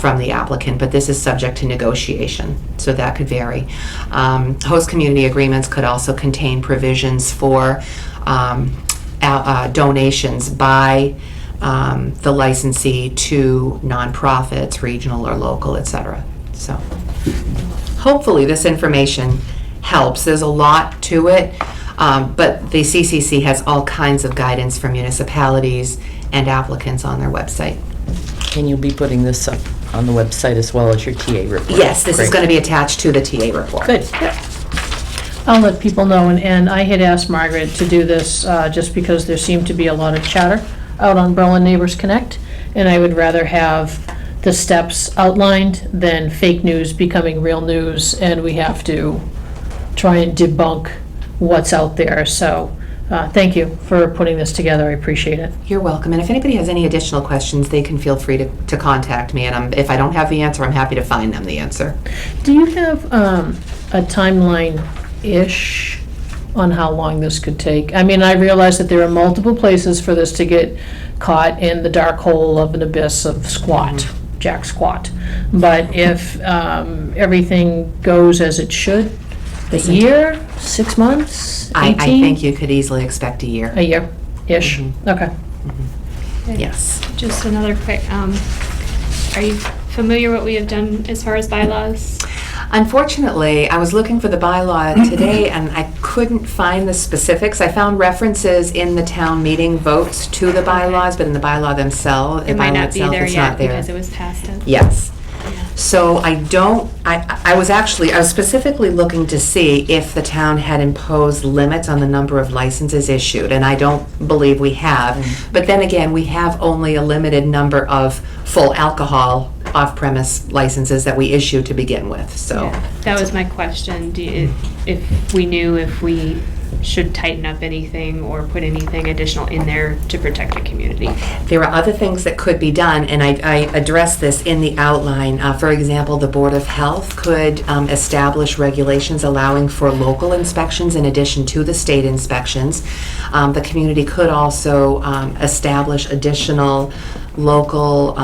from the applicant, but this is subject to negotiation, so that could vary. Host community agreements could also contain provisions for donations by the licensee to nonprofits, regional or local, etc. So hopefully this information helps. There's a lot to it, but the CCC has all kinds of guidance for municipalities and applicants on their website. And you'll be putting this up on the website as well as your TA report? Yes, this is Great. going to be attached to the TA report. Good. I'll let people know, and I had asked Margaret to do this just because there seemed to be a lot of chatter out on Berlin Neighbors Connect, and I would rather have the steps outlined than fake news becoming real news, and we have to try and debunk what's out there. So thank you for putting this together. I appreciate it. You're welcome. And if anybody has any additional questions, they can feel free to contact me. And if I don't have the answer, I'm happy to find them the answer. Do you have a timeline-ish on how long this could take? I mean, I realize that there are multiple places for this to get caught in the dark hole of an abyss of squat, Jack Squat. But if everything goes as it should, a year, 6 months, 18? I think you could easily expect a year. A year-ish, okay. Yes. Just another quick, are you familiar what we have done as far as bylaws? Unfortunately, I was looking for the bylaw today and I couldn't find the specifics. I found references in the town meeting votes to the bylaws, but in the bylaw themselves, It might not be there it's yet not there. because it was passed. Yes. So I was specifically looking to see if the town had imposed limits on the number of licenses issued, and I don't believe we have. But then again, we have only a limited number of full alcohol off-premise licenses that we issue to begin with, so. Yeah, that was my question. If we knew if we should tighten up anything or put anything additional in there to protect the community. There are other things that could be done, and I addressed this in the outline. For example, the Board of Health could establish regulations allowing for local inspections in addition to the state inspections. The community could also establish additional local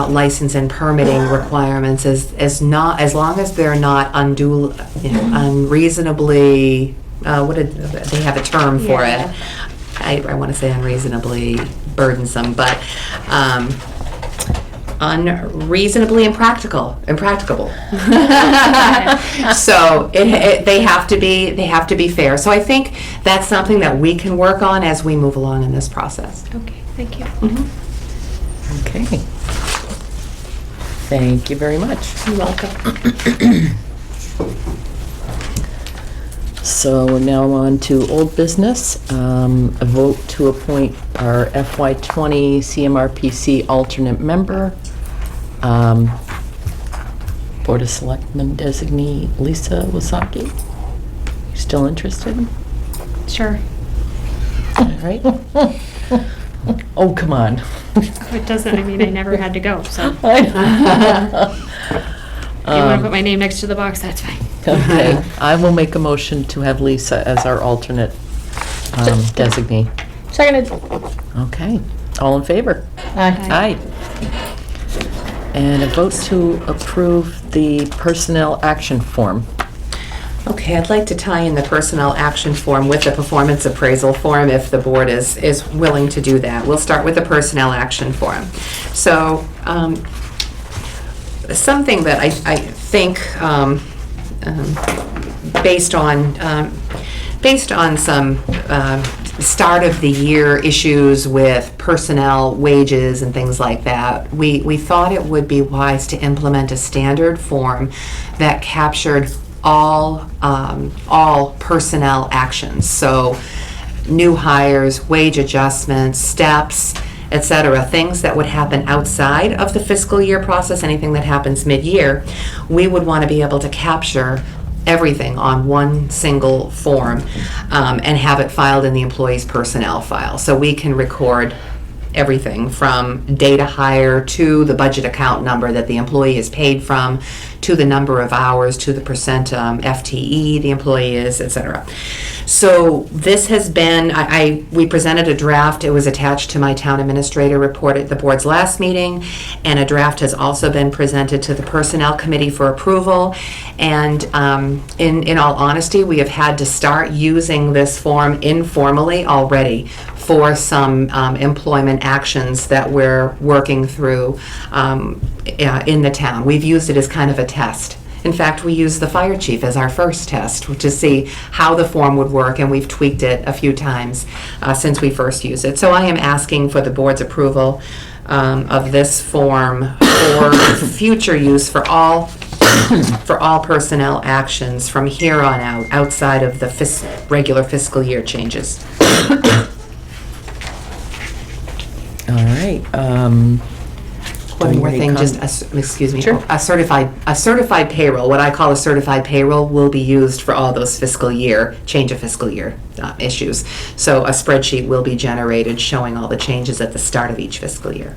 license and permitting requirements as long as they're not unreasonably, they have a term for Yeah. it. I want to say unreasonably burdensome, but unreasonably impracticable. So they have to be fair. So I think that's something that we can work on as we move along in this process. Okay, thank you. Okay. Thank you very much. You're welcome. So we're now on to old business. A vote to appoint our FY20 CMRPC alternate member, Board of Selectmen designee Lisa Wasaki. You still interested? Sure. All right. Oh, come on. It doesn't, I mean, I never had to go, so. If I you want to put my name next to the box, that's fine. Okay, I will make a motion to have Lisa as our alternate designee. Seconded. Okay, all in favor? Aye. Aye. And a vote to approve the personnel action form. Okay, I'd like to tie in the personnel action form with the performance appraisal form if the board is willing to do that. We'll start with the personnel action form. So, something that I think, based on some start of the year issues with personnel wages and things like that, we thought it would be wise to implement a standard form that captured all personnel actions. So new hires, wage adjustments, steps, etc., things that would happen outside of the fiscal year process, anything that happens mid-year, we would want to be able to capture everything on one single form and have it filed in the employee's personnel file. So we can record everything from data hire to the budget account number that the employee is paid from, to the number of hours, to the percent FTE the employee is, etc. So this has been, we presented a draft. It was attached to my town administrator report at the board's last meeting, and a draft has also been presented to the personnel committee for approval. And in all honesty, we have had to start using this form informally already for some employment actions that we're working through in the town. We've used it as kind of a test. In fact, we used the fire chief as our first test to see how the form would work, and we've tweaked it a few times since we first used it. So I am asking for the board's approval of this form for future use for all personnel actions from here on out, outside of the regular fiscal year changes. All right. One more thing, just, excuse me, a certified payroll, what I call a certified payroll, will be used for all those fiscal year, change of fiscal year issues. So a spreadsheet will be generated showing all the changes at the start of each fiscal year.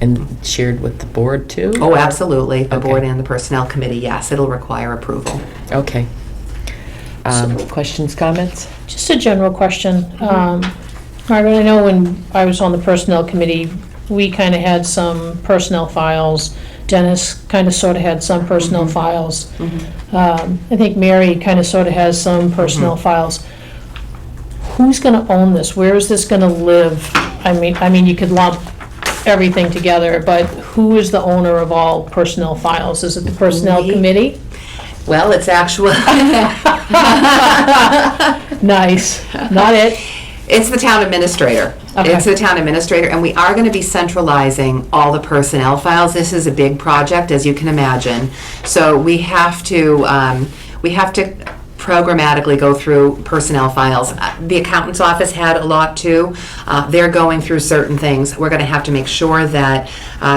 And shared with the board too? Oh, absolutely, the Okay. board and the personnel committee, yes, it'll require approval. Okay. Questions, comments? Just a general question. Margaret, I know when I was on the personnel committee, we kind of had some personnel files. Dennis kind of sort of had some personnel files. I think Mary kind of sort of has some personnel files. Who's going to own this? Where is this going to live? I mean, you could lump everything together, but who is the owner of all personnel files? Is it the personnel committee? Well, it's actually... Nice. Not it. It's the town administrator. Okay. It's the town administrator, and we are going to be centralizing all the personnel files. This is a big project, as you can imagine. So we have to programmatically go through personnel files. The accountant's office had a lot too. They're going through certain things. We're going to have to make sure that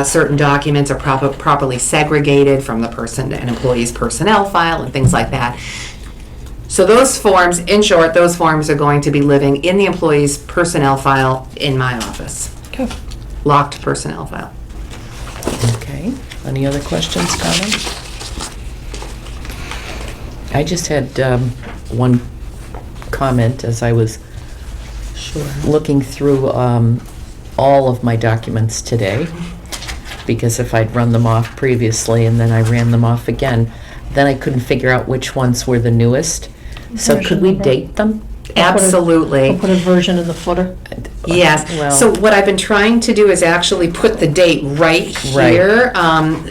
certain documents are properly segregated from an employee's personnel file and things like that. So those forms, in short, those forms are going to be living in the employee's personnel file in my office. Okay. Locked personnel file. Okay, any other questions, comments? I just had one comment as I was looking through all of my documents today, because if I'd run them off previously and then I ran them off again, then I couldn't figure out which ones were the newest. So could we Version number? date them? Absolutely. I'll put a version in the footer. Yes, Well- so what I've been trying to do is actually put the date right here.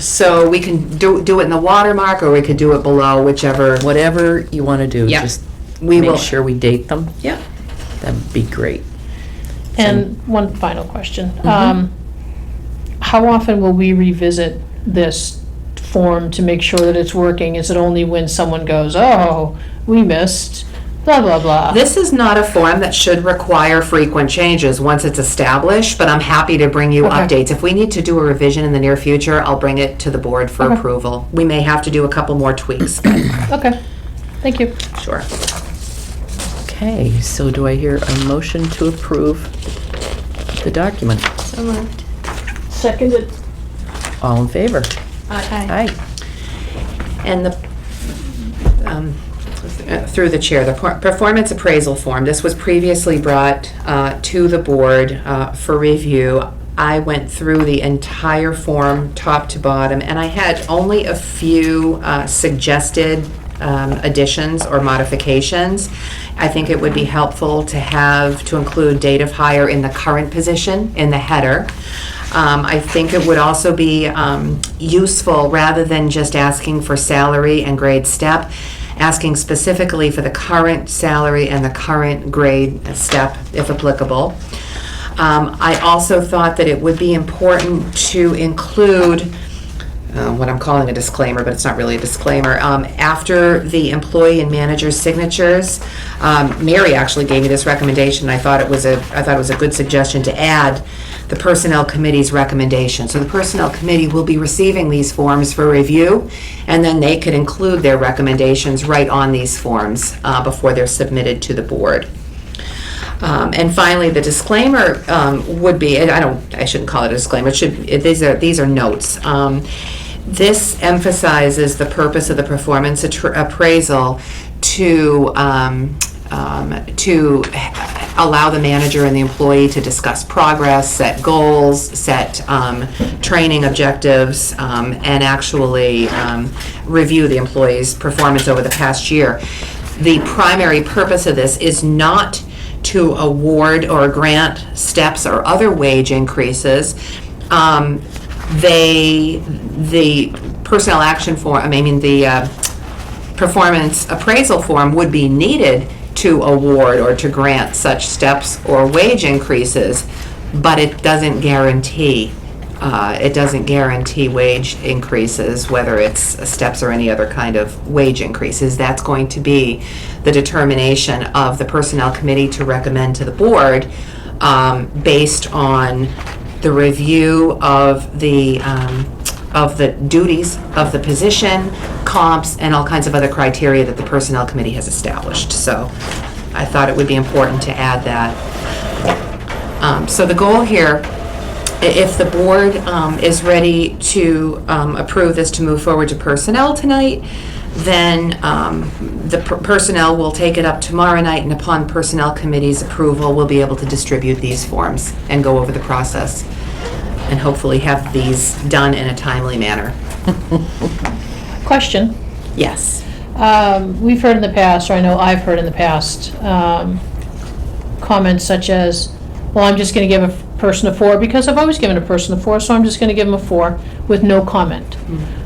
So we can do it in the watermark, or we could do it below, whichever. Whatever you want to do, Yep. just We will. make sure we date them. Yep. That'd be great. And one final question. Mm-hmm. How often will we revisit this form to make sure that it's working? Is it only when someone goes, oh, we missed, blah, blah, blah? This is not a form that should require frequent changes once it's established, but I'm happy to bring you Okay. updates. If we need to do a revision in the near future, I'll bring it to the board for Okay. approval. We may have to do a couple more tweaks. Okay, thank you. Sure. Okay, so do I hear a motion to approve the document? So moved. Seconded. All in favor? Aye. Aye. And the, through the chair, the performance appraisal form, this was previously brought to the board for review. I went through the entire form, top to bottom, and I had only a few suggested additions or modifications. I think it would be helpful to include date of hire in the current position in the header. I think it would also be useful, rather than just asking for salary and grade step, asking specifically for the current salary and the current grade step, if applicable. I also thought that it would be important to include what I'm calling a disclaimer, but it's not really a disclaimer. After the employee and manager's signatures, Mary actually gave me this recommendation. I thought it was a good suggestion to add the Personnel Committee's recommendation. So the Personnel Committee will be receiving these forms for review, and then they could include their recommendations right on these forms before they're submitted to the board. And finally, the disclaimer would be, and I shouldn't call it a disclaimer, these are notes. This emphasizes the purpose of the performance appraisal to allow the manager and the employee to discuss progress, set goals, set training objectives, and actually review the employee's performance over the past year. The primary purpose of this is not to award or grant steps or other wage increases. The personnel action form, the performance appraisal form would be needed to award or to grant such steps or wage increases, but it doesn't guarantee wage increases, whether it's steps or any other kind of wage increases. That's going to be the determination of the Personnel Committee to recommend to the board based on the review of the duties of the position, comps, and all kinds of other criteria that the Personnel Committee has established. So I thought it would be important to add that. So the goal here, if the board is ready to approve this to move forward to personnel tonight, then the personnel will take it up tomorrow night, and upon Personnel Committee's approval, we'll be able to distribute these forms and go over the process and hopefully have these done in a timely manner. Question. Yes. We've heard in the past, or I know I've heard in the past, comments such as, well, I'm just going to give a person a 4 because I've always given a person a 4, so I'm just going to give them a 4 with no comment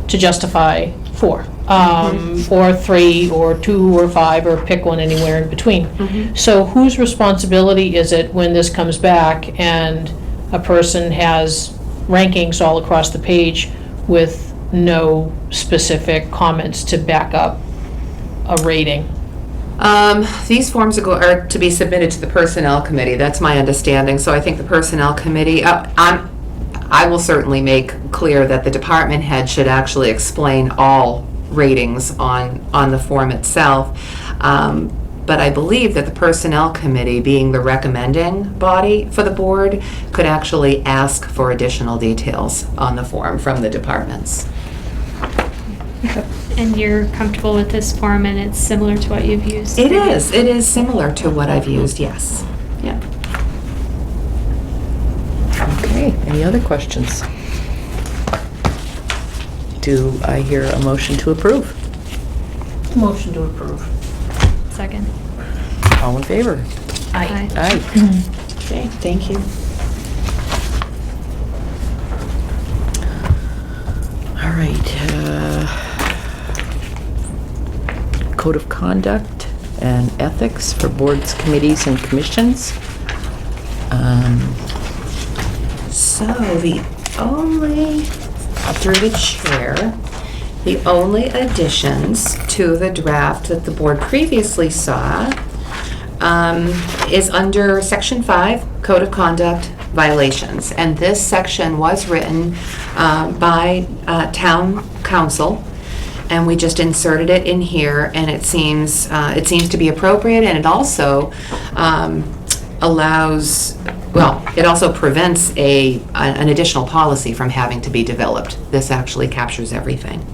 to justify 4. Or 3, or 2, or 5, or pick one anywhere in between. So whose responsibility is it when this comes back and a person has rankings all across the page with no specific comments to back up a rating? These forms are to be submitted to the Personnel Committee. That's my understanding. So I think the Personnel Committee, I will certainly make clear that the department head should actually explain all ratings on the form itself. But I believe that the Personnel Committee, being the recommending body for the board, could actually ask for additional details on the form from the departments. And you're comfortable with this form and it's similar to what you've used? It is similar to what I've used, yes. Yeah. Okay, any other questions? Do I hear a motion to approve? Motion to approve. Second. All in favor? Aye. Aye. Okay, thank you. All right. Code of conduct and ethics for boards, committees, and commissions. So through the chair, the only additions to the draft that the board previously saw is under Section 5, Code of Conduct Violations. And this section was written by town council, and we just inserted it in here, and it seems to be appropriate, and it also it also prevents an additional policy from having to be developed. This actually captures everything.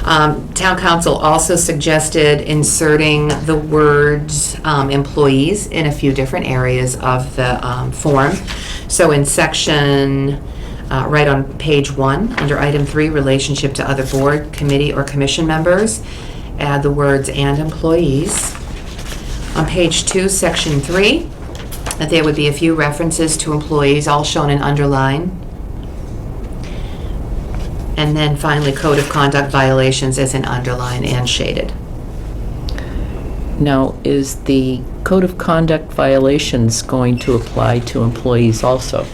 Town council also suggested inserting the words employees in a few different areas of the form. So in section, right on page 1, under item 3, relationship to other board, committee, or commission members, add the words and employees. On page 2, section 3, that there would be a few references to employees, all shown in underline. And then finally, code of conduct violations as in underline and shaded. Now, is the code of conduct violations going to apply to employees also?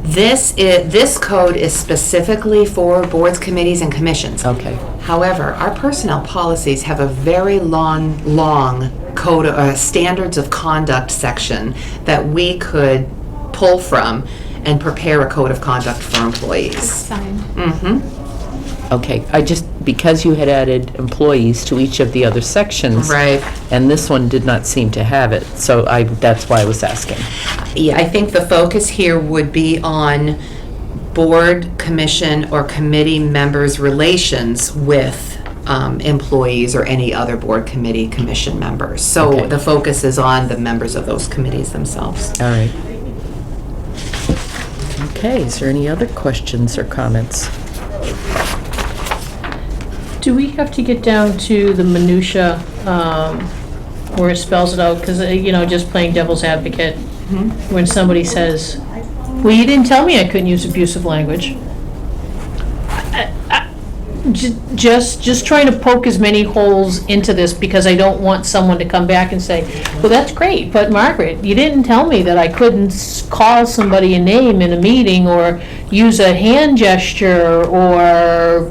This code is specifically for boards, committees, and commissions. Okay. However, our personnel policies have a very long code, standards of conduct section that we could pull from and prepare a code of conduct for employees. Fine. Mm-hmm. Okay, because you had added employees to each of the other sections. Right. And this one did not seem to have it, so that's why I was asking. Yeah, I think the focus here would be on board, commission, or committee members' relations with employees or any other board, committee, commission members. So Okay. the focus is on the members of those committees themselves. All right. Okay, is there any other questions or comments? Do we have to get down to the minutia where it spells it out? Because, just playing devil's advocate, when somebody says, well, you didn't tell me I couldn't use abusive language. Just trying to poke as many holes into this because I don't want someone to come back and say, well, that's great, but Margaret, you didn't tell me that I couldn't call somebody a name in a meeting or use a hand gesture or...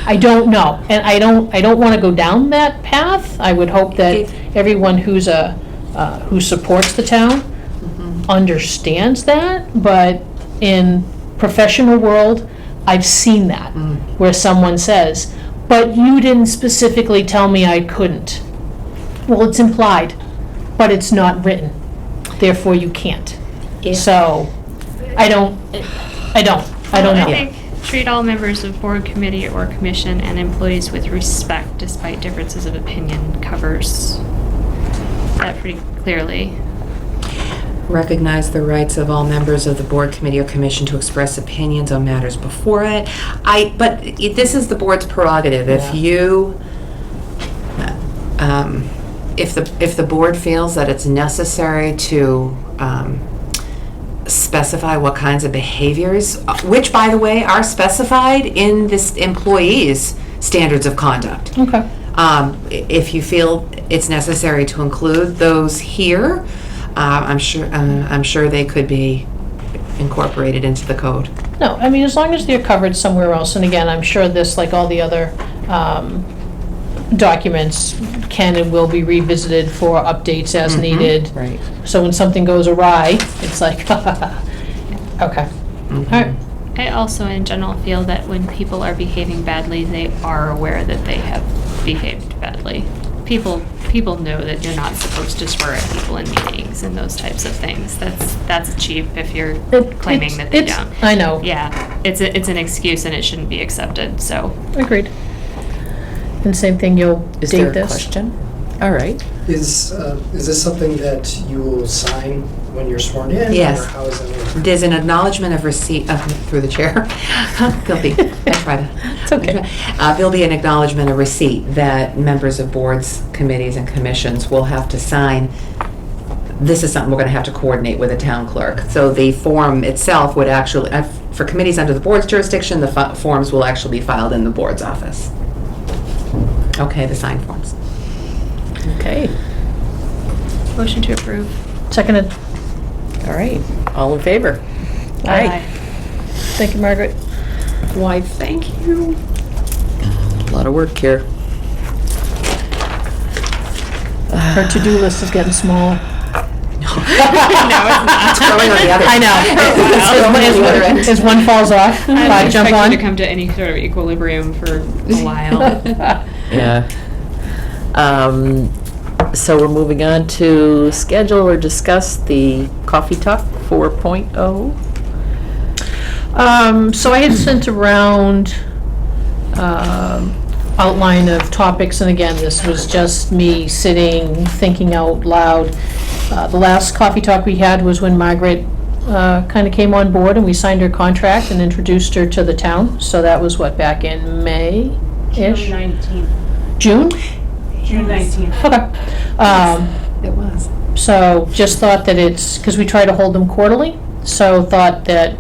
I don't know, and I don't want to go down that path. I would hope that everyone who supports the town understands that, but in professional world, I've seen that, where someone says, but you didn't specifically tell me I couldn't. Well, it's implied, but it's not written, therefore you can't. So, I don't know. I think treat all members of board, committee, or commission and employees with respect despite differences of opinion covers that pretty clearly. Recognize the rights of all members of the board, committee, or commission to express opinions on matters before it. But this is the board's prerogative. If you, if the board feels that it's necessary to specify what kinds of behaviors, which, by the way, are specified in this employee's standards of conduct. Okay. If you feel it's necessary to include those here, I'm sure they could be incorporated into the code. No, I mean, as long as they're covered somewhere else, and again, I'm sure this, like all the other documents, can and will be revisited for updates as needed. Right. So when something goes awry, it's like, okay. All right. I also in general feel that when people are behaving badly, they are aware that they have behaved badly. People know that you're not supposed to swear at people in meetings and those types of things. That's cheap if you're claiming that they don't. I know. Yeah, it's an excuse and it shouldn't be accepted, so. Agreed. And same thing, you'll Is date there a this. question? All right. Is this something that you will sign when you're sworn in? Yes. Or how is that work? There's an acknowledgement of receipt, through the chair. There'll be, I try to. It's okay. There'll be an acknowledgement of receipt that members of boards, committees, and commissions will have to sign. This is something we're gonna have to coordinate with the town clerk. So the form itself would actually, for committees under the board's jurisdiction, the forms will actually be filed in the board's office. Okay, the signed forms. Okay. Motion to approve. Seconded. All right. All in favor? Aye. Thank you, Margaret. Why, thank you. A lot of work here. Her to-do list is getting smaller. It's growing on the other. I know. As one falls off, I don't jump expect on. you to come to any sort of equilibrium for a while. Yeah. So we're moving on to schedule or discuss the Coffee Talk 4.0. So I had sent around outline of topics, and again, this was just me sitting, thinking out loud. The last coffee talk we had was when Margaret kind of came on board and we signed her contract and introduced her to the town. So that was what, back in May-ish? June 19th. June? June 19th. Okay. It was. So just thought that it's, because we try to hold them quarterly, so thought that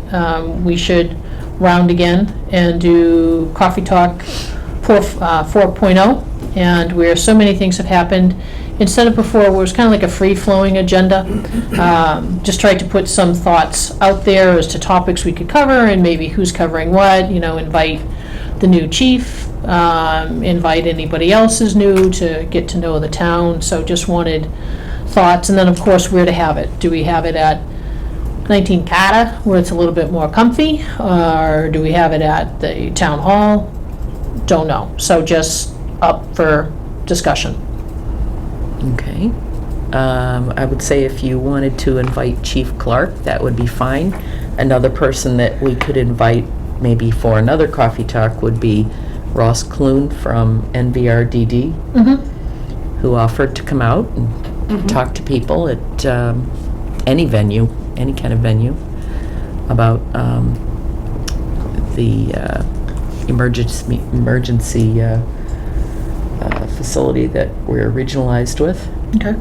we should round again and do Coffee Talk 4.0, and where so many things have happened. Instead of before, where it was kind of like a free-flowing agenda, just tried to put some thoughts out there as to topics we could cover and maybe who's covering what, invite the new chief, invite anybody else who's new to get to know the town. So just wanted thoughts, and then of course where to have it. Do we have it at 19 Carter where it's a little bit more comfy, or do we have it at the town hall? Don't know. So just up for discussion. Okay. I would say if you wanted to invite Chief Clark, that would be fine. Another person that we could invite maybe for another coffee talk would be Ross Clune from NVRDD, who offered to come out and talk to people at any venue, any kind of venue, about the emergency facility that we're regionalized with. Okay.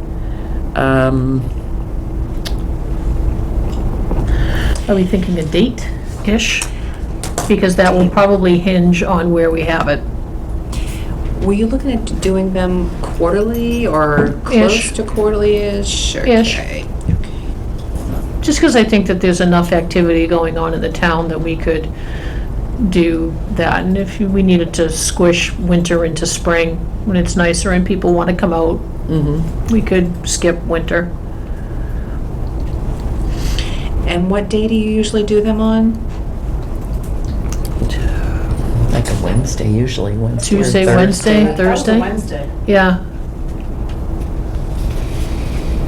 Are we thinking a date-ish? Because that will probably hinge on where we have it. Were you looking at doing them quarterly or close Ish. to quarterly-ish? Ish. Okay. Just because I think that there's enough activity going on in the town that we could do that. And if we needed to squish winter into spring, when it's nicer and people want to come out, we could skip winter. And what day do you usually do them on? Like a Wednesday, usually Wednesday or Tuesday, Thursday. Wednesday, That was a Thursday? Wednesday. Yeah.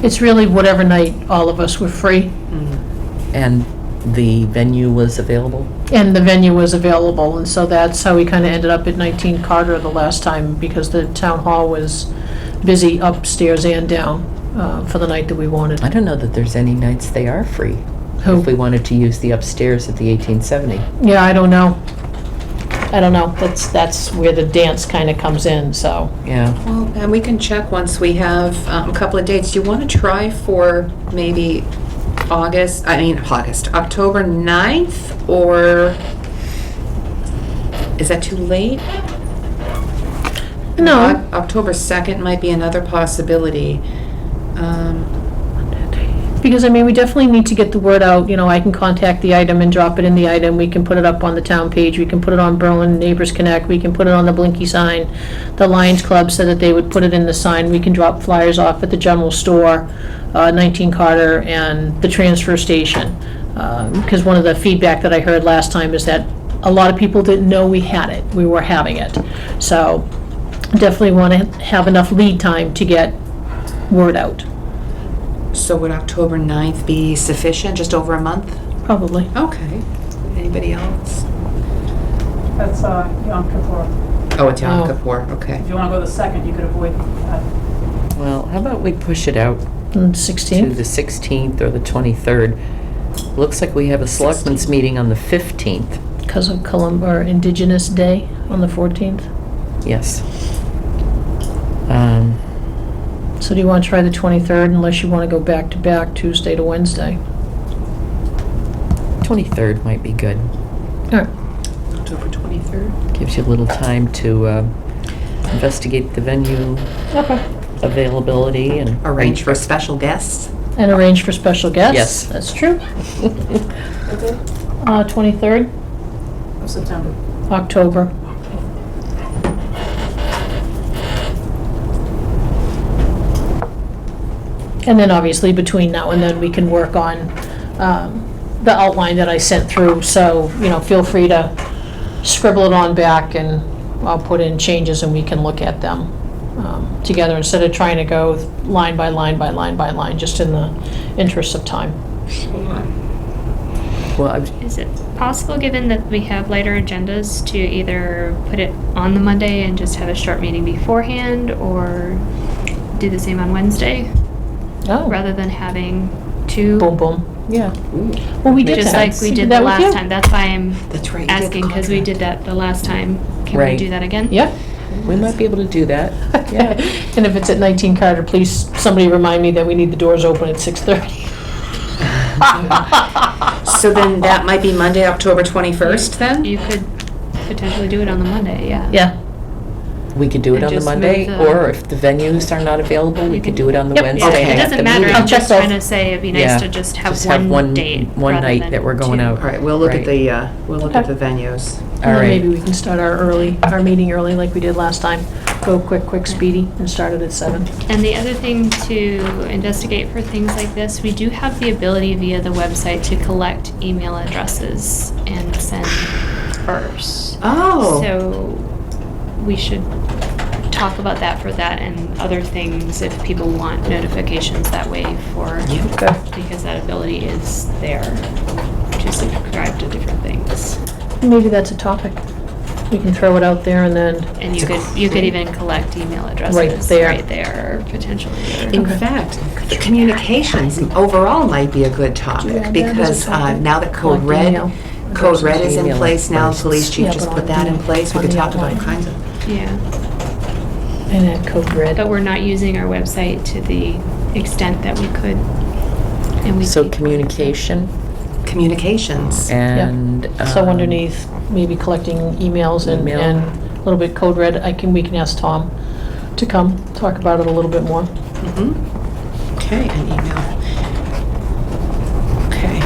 It's really whatever night all of us were free. And the venue was available? And the venue was available, and so that's how we kind of ended up at 19 Carter the last time, because the town hall was busy upstairs and down for the night that we wanted. I don't know that there's any nights they are free. Who? If we wanted to use the upstairs at the 1870. Yeah, I don't know. That's where the dance kind of comes in, so. Yeah. Well, and we can check once we have a couple of dates. Do you want to try for maybe October 9th, or is that too late? No. October 2nd might be another possibility. Because, we definitely need to get the word out. I can contact the item and drop it in the item. We can put it up on the town page. We can put it on Berlin Neighbors Connect. We can put it on the Blinky sign. The Lions Club said that they would put it in the sign. We can drop flyers off at the general store, 19 Carter, and the transfer station. Because one of the feedback that I heard last time is that a lot of people didn't know we had it, we were having it. So definitely want to have enough lead time to get word out, So would October 9th be sufficient, just over a month? probably. Okay. Anybody else? That's Yom Kippur. Oh, it's Yom Oh. Kippur, okay. If you want to go the second, you could avoid that. Well, how about we push it out And to 16th? the 16th or the 23rd? Looks like we have a selectmen's meeting on the 15th. Because of or Indigenous Day on the 14th. Yes. So do you want to try the 23rd unless you want to go back to back Tuesday to Wednesday? 23rd might be good. All right. October 23rd? Gives you a little time to investigate the venue Okay. availability and Arrange for special guests? And arrange for special guests? Yes. That's true. 23rd, Of September. October. And then obviously between now and then, we can work on the outline that I sent through. So, feel free to scribble it on back and I'll put in changes and we can look at them together instead of trying to go line by line by line by line, just in the interest of time. Well, Is it possible, given that we have lighter agendas, to either put it on the Monday and just have a short meeting beforehand, or do the same on Wednesday, Oh, rather than having two? boom, boom. yeah. Well, we did Just that. like we did that the with last you. time. That's why I'm That's right. you did asking, because we did that the last time. Can we Right. do that again? Yeah. We might be able to do that. Yeah. And if it's at 19 Carter, please, somebody remind me that we need the doors open at 6:30. So then that might be Monday, October 21st then? You could potentially do it on the Monday, yeah. Yeah. We could do it And on the just Monday, move the- or if the venues are not available, we could do it on the Yep. Wednesday. Okay. It at doesn't the matter, meeting. I'm I'll check just trying both. to say it'd be Yeah. nice to just have Just have one date. one rather night than that we're going two. out. All right, we'll look at Right. the venues. All And then right. maybe we can start our meeting early like we did last time. Go quick, speedy, and start it at 7. And the other thing to investigate for things like this, we do have the ability via the website to collect email addresses and send first. Oh. So we should talk about that for that and other things if people want notifications that way for, because that ability is there to subscribe to different things. Maybe that's a topic. We can throw it out there and then, And you could even collect email addresses Right there. or potentially. In fact, communications overall might be a good topic, because now that Code Collect Red, email. Code Red is in Email place now, first. police chief Yeah, just but put on that in the- place, we on could the talk about all outline. kinds of. Yeah. and then code red. But we're not using our website to the extent that we could. And we So keep- communication Communications. and. So underneath, maybe collecting emails and Email. a little bit code red, we can ask Tom to come talk about it a little bit more. Mhm. Okay, an email. Okay.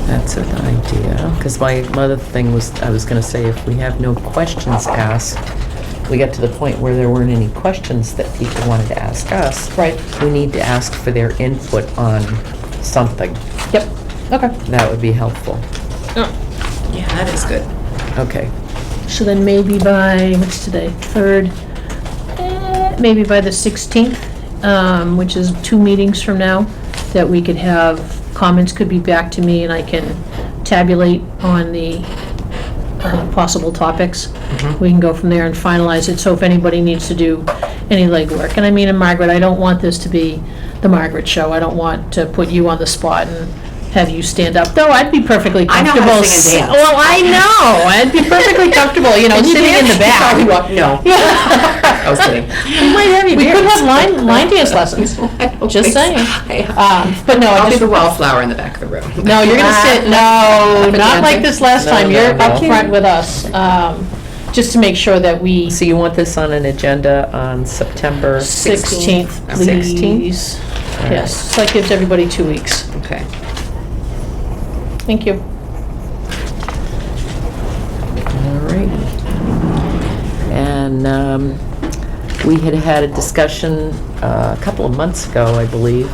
That's an idea, because my other thing was, I was gonna say, if we have no questions asked, we got to the point where there weren't any questions that people wanted to ask us. Right. We need to ask for their input on something. Yep, okay. That would be helpful. Yeah, that is good. Okay. So then maybe by, what's today, 3rd? Maybe by the 16th, which is 2 meetings from now, that we could have, comments could be back to me and I can tabulate on the possible topics. We can go from there and finalize it, so if anybody needs to do any legwork. And I mean, and Margaret, I don't want this to be the Margaret show. I don't want to put you on the spot and have you stand up, though I'd be perfectly I know comfortable. how to sing and dance. Well, I know, I'd be perfectly comfortable, sitting in the back. No. I was kidding. We might have you. We could have line dance lessons. Just saying. But no, I'll be just, the wallflower in the back of the room. no, you're gonna sit. No, not like this last No, time. no, You're no. up front with us, just to make sure that we. So you want this on an agenda on September 16th, 16th? please. Yes, so that gives everybody 2 weeks. Okay. Thank you. Alrighty. And we had had a discussion a couple of months ago, I believe,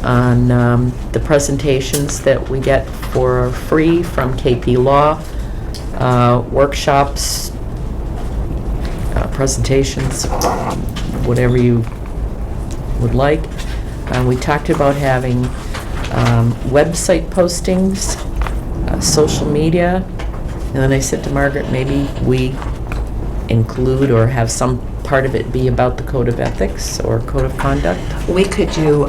on the presentations that we get for free from KP Law, workshops, presentations, whatever you would like. We talked about having website postings, social media, and then I said to Margaret, maybe we include or have some part of it be about the code of ethics or code of conduct. We could do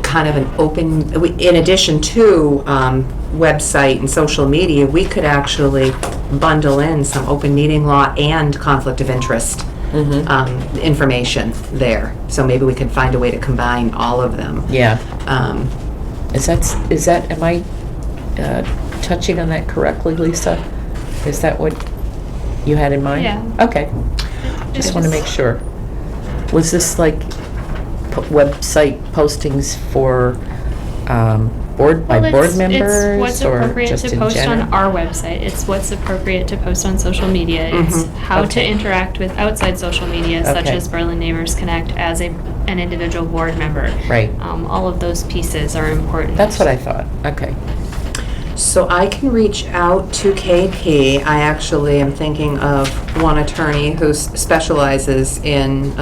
kind of an open, in addition to website and social media, we could actually bundle in some open meeting law and conflict of interest information there. So maybe we could find a way to combine all of them. Yeah. Is that, am I touching on that correctly, Lisa? Is that what you had in mind? Yeah. Okay. Just want to make sure. Was this like website postings for board members It's what's or appropriate just to in post general? on our website. It's what's appropriate to post on social media. It's how to Okay. interact with outside social media, such Okay. as Berlin Neighbors Connect as an individual board member. Right. All of those pieces are important. That's what I thought. Okay. So I can reach out to KP. I actually am thinking of one attorney who specializes in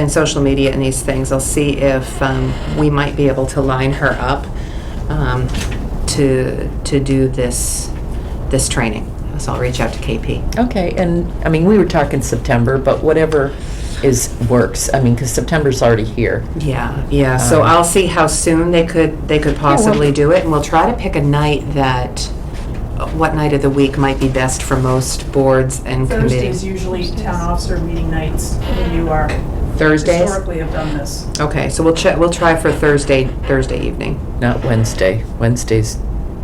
social media and these things. I'll see if we might be able to line her up to do this training. So I'll reach out to KP. Okay, and, I mean, we were talking September, but whatever works. I mean, because September's already here. Yeah. So I'll see how soon they could possibly do it, and we'll try to pick a night what night of the week might be best for most boards and Thursdays committees. usually town officer meeting nights when you are. Thursdays? Historically have done this. Okay, so we'll try for Thursday evening. Not Wednesday. Wednesday's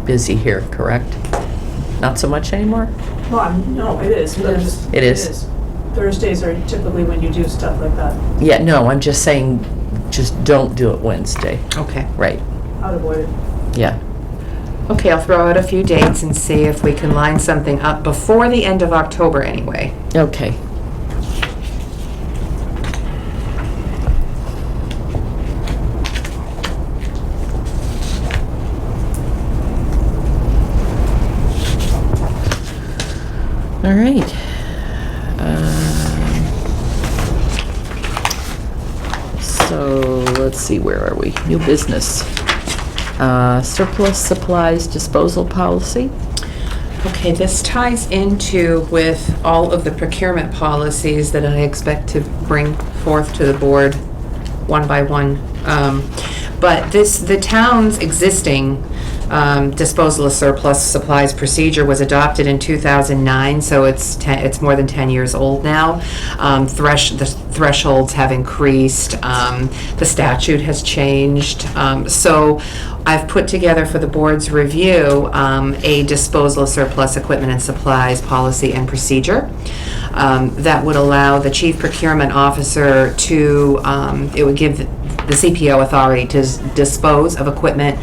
busy here, correct? Not so much anymore? Well, no, it is. But just- It is. Thursdays are typically when you do stuff like that. Yeah, no, I'm just saying, just don't do it Wednesday. Okay. Right, I'd avoid it. yeah. Okay, I'll throw out a few dates and see if we can line something up before the end of October anyway. Okay. All right. So, let's see, where are we? New business. Surplus supplies disposal policy. Okay, this ties into with all of the procurement policies that I expect to bring forth to the board one by one. But the town's existing disposal of surplus supplies procedure was adopted in 2009, so it's more than 10 years old now. The thresholds have increased. The statute has changed. So I've put together for the board's review a disposal of surplus equipment and supplies policy and procedure that would allow the chief procurement officer to, it would give the CPO authority to dispose of equipment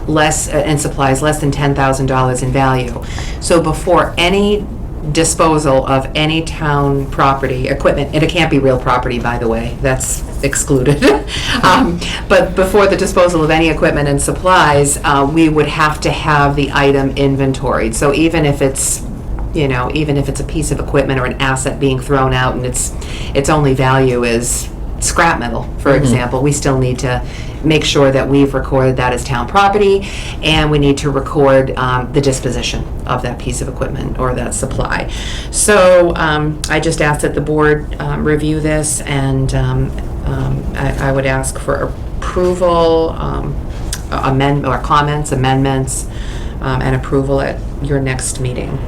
and supplies less than $10,000 in value. So before any disposal of any town property, equipment, and it can't be real property, by the way, that's excluded. But before the disposal of any equipment and supplies, we would have to have the item inventoried. So even if it's a piece of equipment or an asset being thrown out and its only value is scrap metal, for example, we still need to make sure that we've recorded that as town property, and we need to record the disposition of that piece of equipment or that supply. So I just asked that the board review this, and I would ask for approval, comments, amendments, and approval at your next meeting.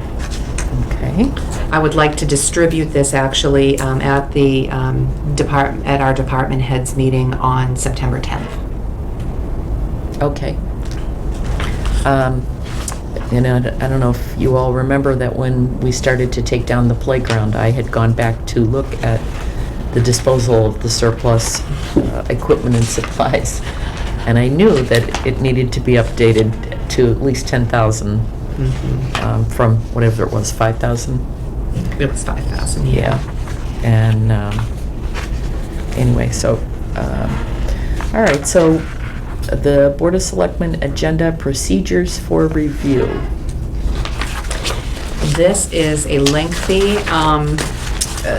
Okay. I would like to distribute this actually at the at our department heads meeting on September 10th. Okay. And I don't know if you all remember that when we started to take down the playground, I had gone back to look at the disposal of the surplus equipment and supplies. And I knew that it needed to be updated to at least 10,000 from whatever it was, 5,000? It was 5,000, Yeah. And anyway, so All right, so the Board of Selectmen agenda procedures for review. This is a lengthy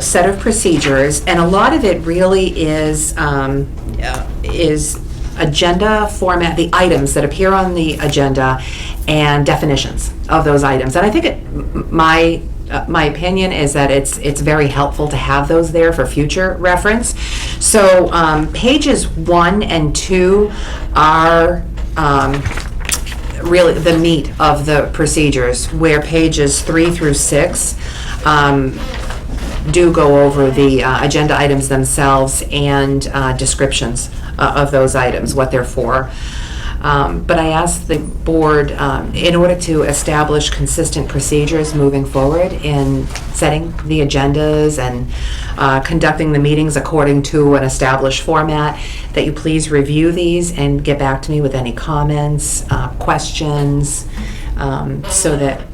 set of procedures, and a lot of it really is agenda format, the items that appear on the agenda, and definitions of those items. And I think my opinion is that it's very helpful to have those there for future reference. So pages 1 and 2 are really the meat of the procedures, where pages 3 through 6 do go over the agenda items themselves and descriptions of those items, what they're for. But I asked the board, in order to establish consistent procedures moving forward in setting the agendas and conducting the meetings according to an established format, that you please review these and get back to me with any comments, questions, so that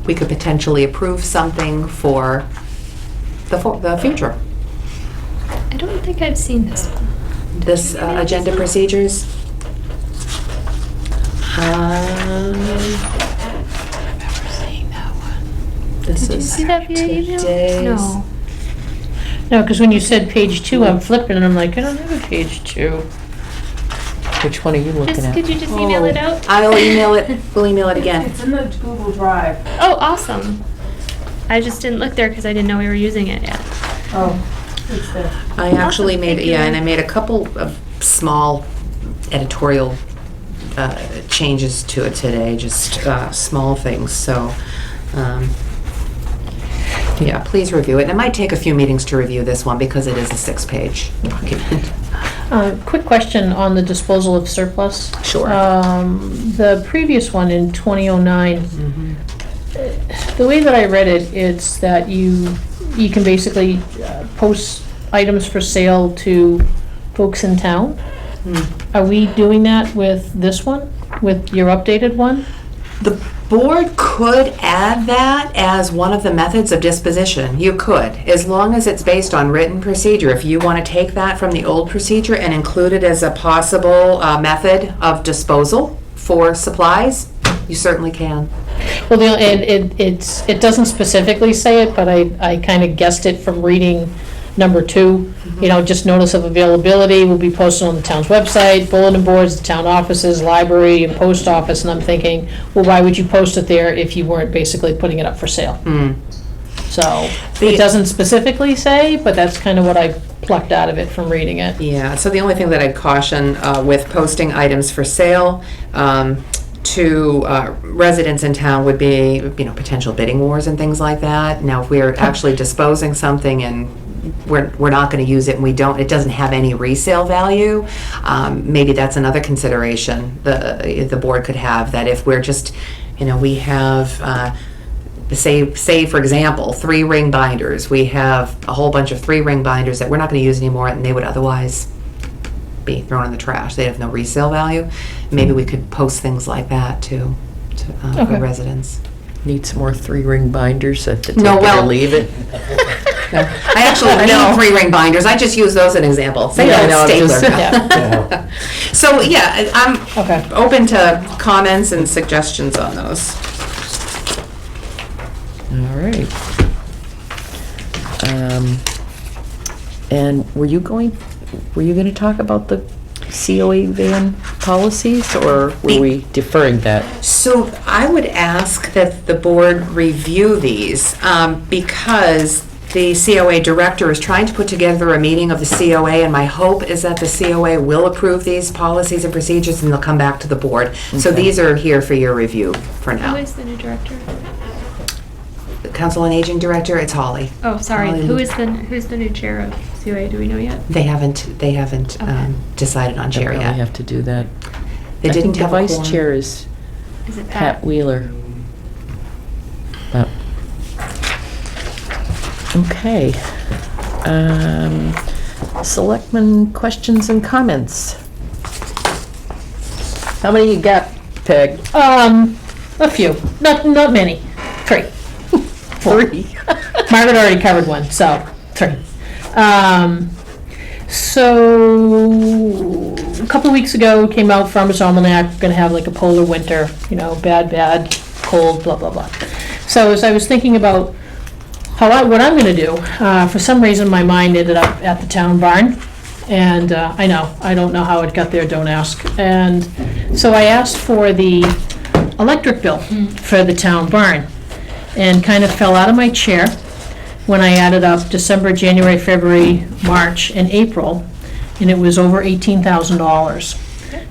we could potentially approve something for the future. I don't think I've seen this one. This agenda procedures. This Did you is see that via email? today's- No. No, because when you said page 2, I'm flipping and I'm like, I don't have a page 2. Which one are you looking at? Could you just email it out? I'll email it, we'll email it again. It's in the Google Drive. Oh, awesome. I just didn't look there because I didn't know we were using it yet. Oh, it's there. I actually Awesome, made, thank you. yeah, and I made a couple of small editorial changes to it today, just small things, so, yeah, please review it. And it might take a few meetings to review this one because it is a 6-page document. Quick question on the disposal of surplus. Sure. The previous one in 2009, the way that I read it, it's that you can basically post items for sale to folks in town. Are we doing that with this one, with your updated one? The board could add that as one of the methods of disposition. You could, as long as it's based on written procedure. If you want to take that from the old procedure and include it as a possible method of disposal for supplies, you certainly can. Well, it doesn't specifically say it, but I kind of guessed it from reading number 2. You know, just notice of availability will be posted on the town's website, bulletin boards, the town offices, library, and post office. And I'm thinking, well, why would you post it there if you weren't basically putting it up for sale? So it doesn't specifically say, but that's kind of what I plucked out of it from reading it. Yeah, so the only thing that I'd caution with posting items for sale to residents in town would be, potential bidding wars and things like that. Now, if we're actually disposing something and we're not going to use it and it doesn't have any resale value, maybe that's another consideration the board could have, that if we're just, we have, say for example, 3-ring binders. We have a whole bunch of 3-ring binders that we're not going to use anymore and they would otherwise be thrown in the trash. They have no resale value. Maybe we could post things like that too, Okay. for residents. Need some more 3-ring binders at the No, take it well- or leave it? No, I actually need 3-ring binders. I just use those as an example. Say Yeah, I that know, I'm just- stapler. So, yeah, I'm Okay. open to comments and suggestions on those. All right. And were you going to talk about the COA van policies, or were we deferring that? So I would ask that the board review these because the COA director is trying to put together a meeting of the COA, and my hope is that the COA will approve these policies and procedures and they'll come back to the board. So Okay. these are here for your review for Who now. is the new director? The Council on Aging director, it's Holly. Oh, sorry. Holly. Who's the new chair of COA? Do we know yet? They haven't Okay. decided on I chair probably yet. have to do that. They I didn't think have the a vice quorum. chair is Is it Pat Wheeler. But- Okay. Selectmen questions and comments. How many you got, Peg? A few, not many, 3. 3. Margaret already covered one, so 3. So couple weeks ago, came out, Farmer's Almanac, gonna have like a polar winter, bad, cold, blah, blah, blah. So as I was thinking about what I'm gonna do, for some reason, my mind ended up at the town barn. And I don't know how it got there, don't ask. And so I asked for the electric bill for the town barn, and kind of fell out of my chair when I added up December, January, February, March, and April, and it was over $18,000,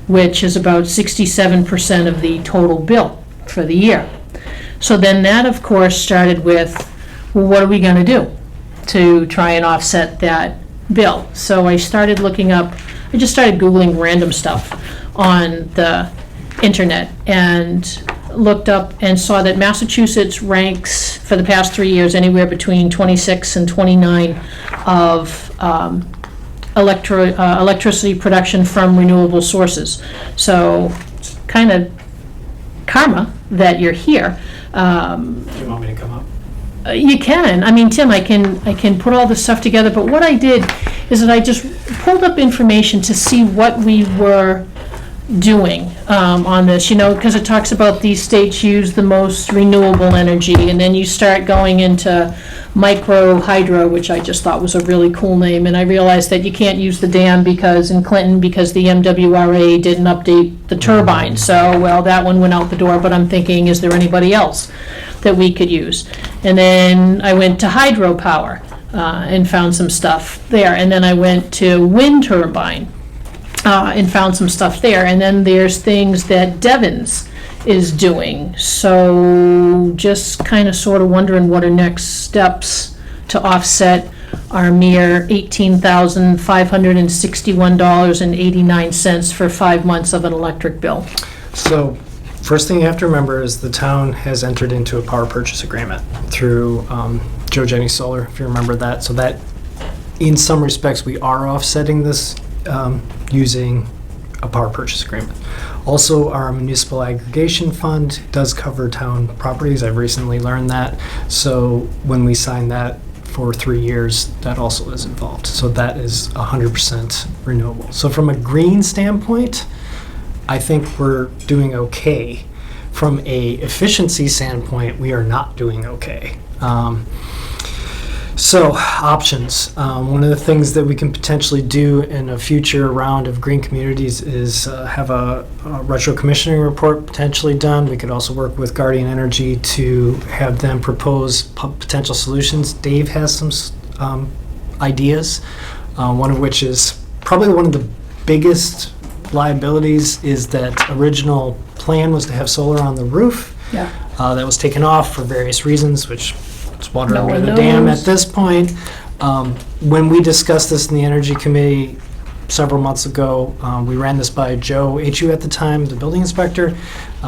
which is about 67% of the total bill for the year. So then that, of course, started with, well, what are we gonna do to try and offset that bill? So I started looking up, I just started Googling random stuff on the internet, and looked up and saw that Massachusetts ranks for the past 3 years anywhere between 26 and 29 of electricity production from renewable sources. So kind of karma that you're here. Do you want me to come up? You can. I mean, Tim, I can put all this stuff together, but what I did is that I just pulled up information to see what we were doing on this, because it talks about these states use the most renewable energy, and then you start going into micro hydro, which I just thought was a really cool name, and I realized that you can't use the dam in Clinton because the MWRA didn't update the turbine. So, well, that one went out the door, but I'm thinking, is there anybody else that we could use? And then I went to hydropower and found some stuff there, and then I went to wind turbine and found some stuff there. And then there's things that Devon's is doing. So just kind of sort of wondering what are next steps to offset our mere $18,561.89 for 5 months of an electric bill. So, first thing you have to remember is the town has entered into a power purchase agreement through Joe Jenny Solar, if you remember that. So that, in some respects, we are offsetting this using a power purchase agreement. Also, our municipal aggregation fund does cover town properties. I've recently learned that. So when we sign that for 3 years, that also is involved. So that is 100% renewable. So from a green standpoint, I think we're doing okay. From a efficiency standpoint, we are not doing okay. So, options. One of the things that we can potentially do in a future round of green communities is have a retro commissioning report potentially done. We could also work with Guardian Energy to have them propose potential solutions. Dave has some ideas, one of which is probably one of the biggest liabilities is that original plan was to have solar on the roof. Yeah. That was taken off for various reasons, which it's water No under one the dam knows. at this point. When we discussed this in the Energy Committee several months ago, we ran this by Joe H.U. at the time, the building inspector.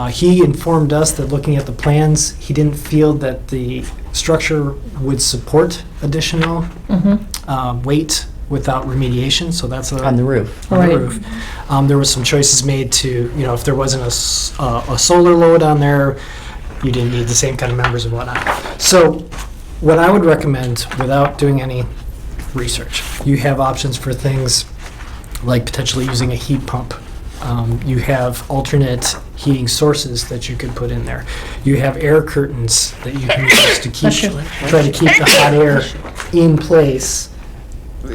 He informed us that looking at the plans, he didn't feel that the structure would support additional weight without remediation, so that's On the roof. on the Right. roof. There was some choices made to, if there wasn't a solar load on there, you didn't need the same kind of members and whatnot. So what I would recommend, without doing any research, you have options for things like potentially using a heat pump. You have alternate heating sources that you could put in there. You have air curtains that you can use to try to keep the hot air in place.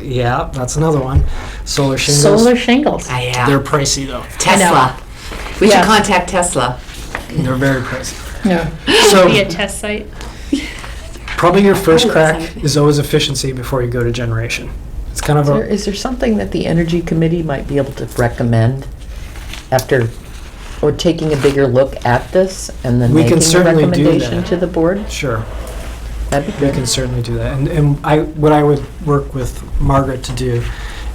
Yeah, that's another one. Solar shingles. Solar shingles. Yeah. They're pricey though. Tesla. We Yeah. should contact Tesla. They're very pricey. Yeah. So Be a test site. probably your first crack is always efficiency before you go to generation. It's kind of a, Is there something that the Energy Committee might be able to recommend after, or taking a bigger look at this and then We can making a certainly do recommendation that. to the board? sure. That'd be We good. can certainly do that. And what I would work with Margaret to do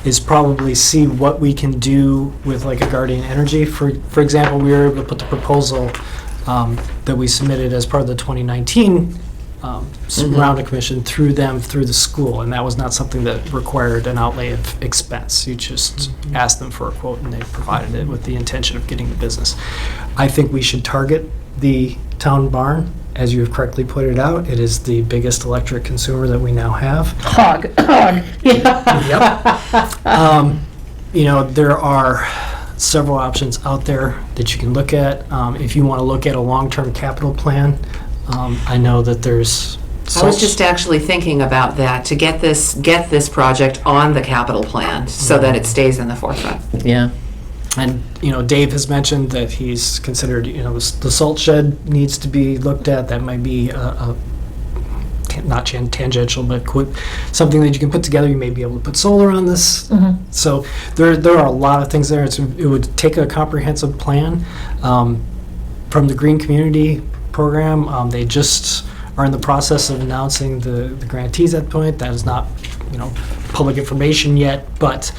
is probably see what we can do with like a Guardian Energy. For example, we were able to put the proposal that we submitted as part of the 2019 round of commission through them, through the school, and that was not something that required an outlay of expense. You just asked them for a quote and they provided it with the intention of getting the business. I think we should target the town barn. As you have correctly pointed out, it is the biggest electric consumer that we now have. Hog. Yeah. There are several options out there that you can look at. If you want to look at a long-term capital plan, I know that there's. I was just actually thinking about that, to get this project on the capital plan so that it stays in the forefront. Yeah. And, Dave has mentioned that he's considered, the salt shed needs to be looked at. That might be not tangential, but something that you can put together. You may be able to put solar on this. So there are a lot of things there. It would take a comprehensive plan. From the Green Community Program, they just are in the process of announcing the grantees at that point. That is not, public information yet, but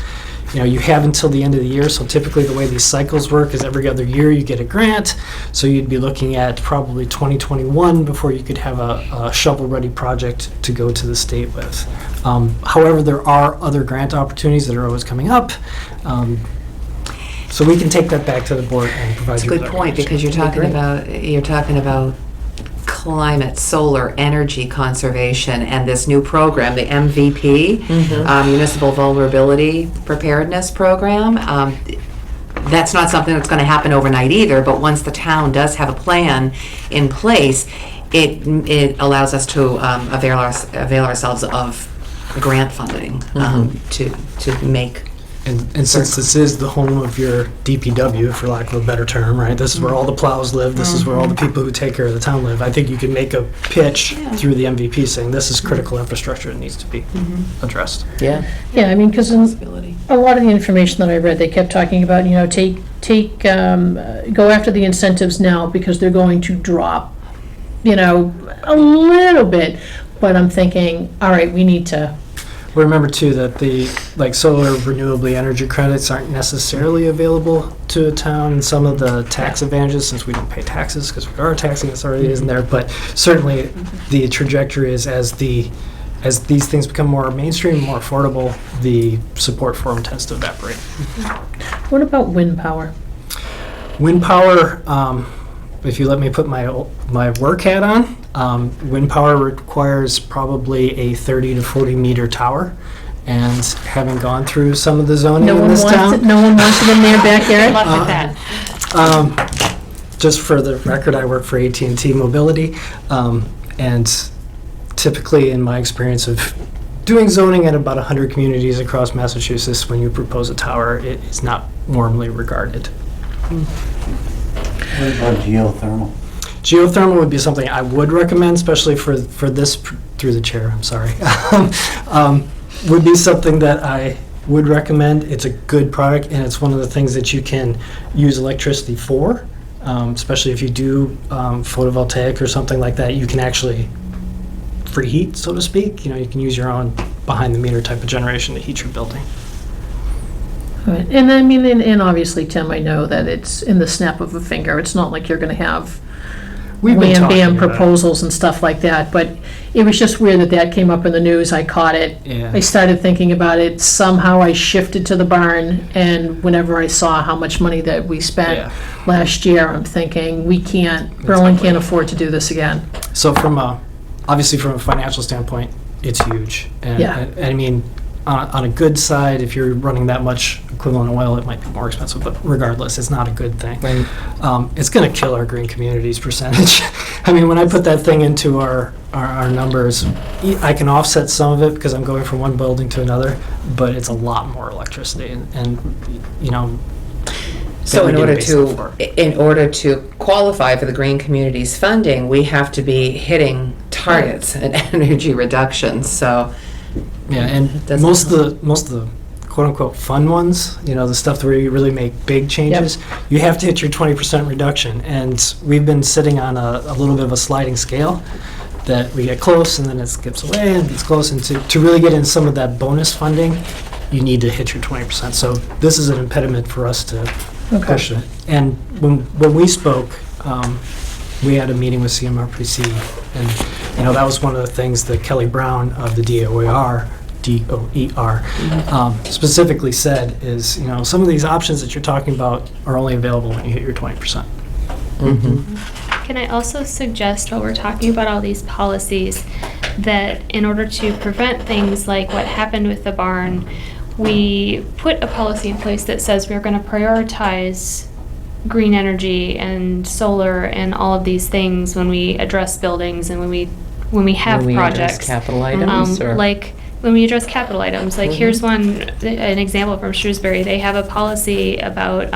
you have until the end of the year. So typically the way these cycles work is every other year you get a grant. So you'd be looking at probably 2021 before you could have a shovel-ready project to go to the state with. However, there are other grant opportunities that are always coming up. So we can take that back to the board and provide It's a you with good that point, because information. you're talking about climate, solar, energy conservation, and this new program, the MVP, Municipal Vulnerability Preparedness Program. That's not something that's going to happen overnight either, but once the town does have a plan in place, it allows us to avail ourselves of grant funding to make. And since this is the home of your DPW, for lack of a better term, right? This is where all the plows live. This is where all the people who take care of the town live. I think you can make a pitch through the MVP saying this is critical infrastructure that needs to be addressed. Yeah. Yeah, I mean, because a lot of the information that I read, they kept talking about, go after the incentives now because they're going to drop, a little bit. But I'm thinking, all right, we need to. Remember too that the solar renewably energy credits aren't necessarily available to a town, and some of the tax advantages, since we don't pay taxes because we are taxing authority, isn't there. But certainly the trajectory is as these things become more mainstream, more affordable, the support for them tends to evaporate. What about wind power? Wind power, if you let me put my work hat on, wind power requires probably a 30 to 40 meter tower. And having gone through some of the zoning in this town. No one wants it in their backyard? Good luck with that. Just for the record, I work for AT&T Mobility. And typically in my experience of doing zoning at about 100 communities across Massachusetts, when you propose a tower, it is not warmly regarded. What about geothermal? Geothermal would be something I would recommend, especially for this, through the chair, I'm sorry. Would be something that I would recommend. It's a good product, and it's one of the things that you can use electricity for, especially if you do photovoltaic or something like that. You can actually free heat, so to speak. You can use your own behind-the-meter type of generation to heat your building. Right. And I mean, and obviously, Tim, I know that it's in the snap of a finger. It's not like you're going to have wham-bam proposals and stuff like that, but it was just weird that came up in the news. I caught it. Yeah. I started thinking about it. Somehow I shifted to the barn, and whenever I saw how much money that we spent last year, I'm thinking, Berlin can't afford to do this again. So obviously from a financial standpoint, it's huge. And I mean, on a good side, if you're running that much equivalent oil, it might be more expensive, but regardless, it's not a good thing. Right. It's going to kill our green communities percentage. I mean, when I put that thing into our numbers, I can offset some of it because I'm going from one building to another, but it's a lot more electricity. And So in order to qualify for the Green Communities funding, we have to be hitting targets and energy reductions. So yeah, and most of the quote unquote fun ones, the stuff where you really make big changes, you have to hit your 20% reduction. And we've been sitting on a little bit of a sliding scale that we get close and then it skips away and gets close. And to really get in some of that bonus funding, you need to hit your 20%. So this is an impediment for us to push it. And when we spoke, we had a meeting with CMRPC, and that was one of the things that Kelly Brown of the DOER specifically said is, some of these options that you're talking about are only available when you hit your 20%. Can I also suggest, while we're talking about all these policies, that in order to prevent things like what happened with the barn, we put a policy in place that says we're going to prioritize green energy and solar and all of these things when we address buildings and when we have When we address projects. capital items, or? Like when we address capital items, like here's an example from Shrewsbury. They have a policy about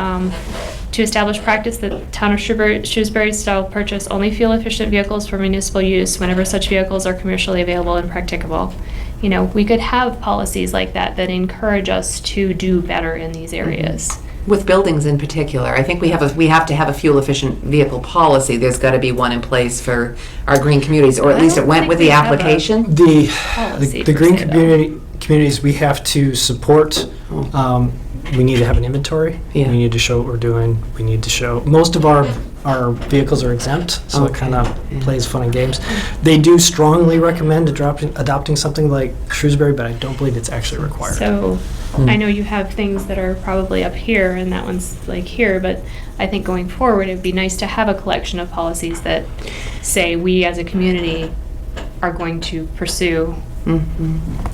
to establish practice that town of Shrewsbury shall purchase only fuel-efficient vehicles for municipal use whenever such vehicles are commercially available and practicable. You know, we could have policies like that encourage us to do better in these areas. With buildings in particular, I think we have to have a fuel-efficient vehicle policy. There's got to be one in place for our green communities, or at I least it don't went think with we the have a- application. Policy The per green se, though. communities we have to support. We need to have an inventory. Yeah. We need to show what we're doing. We need to show, most of our vehicles are exempt, so it Okay. kind of Yeah. plays fun and games. They do strongly recommend adopting something like Shrewsbury, but I don't believe it's actually required. So, I know you have things that are probably up here, and that one's like here, but I think going forward, it'd be nice to have a collection of policies that say we as a community are going to pursue.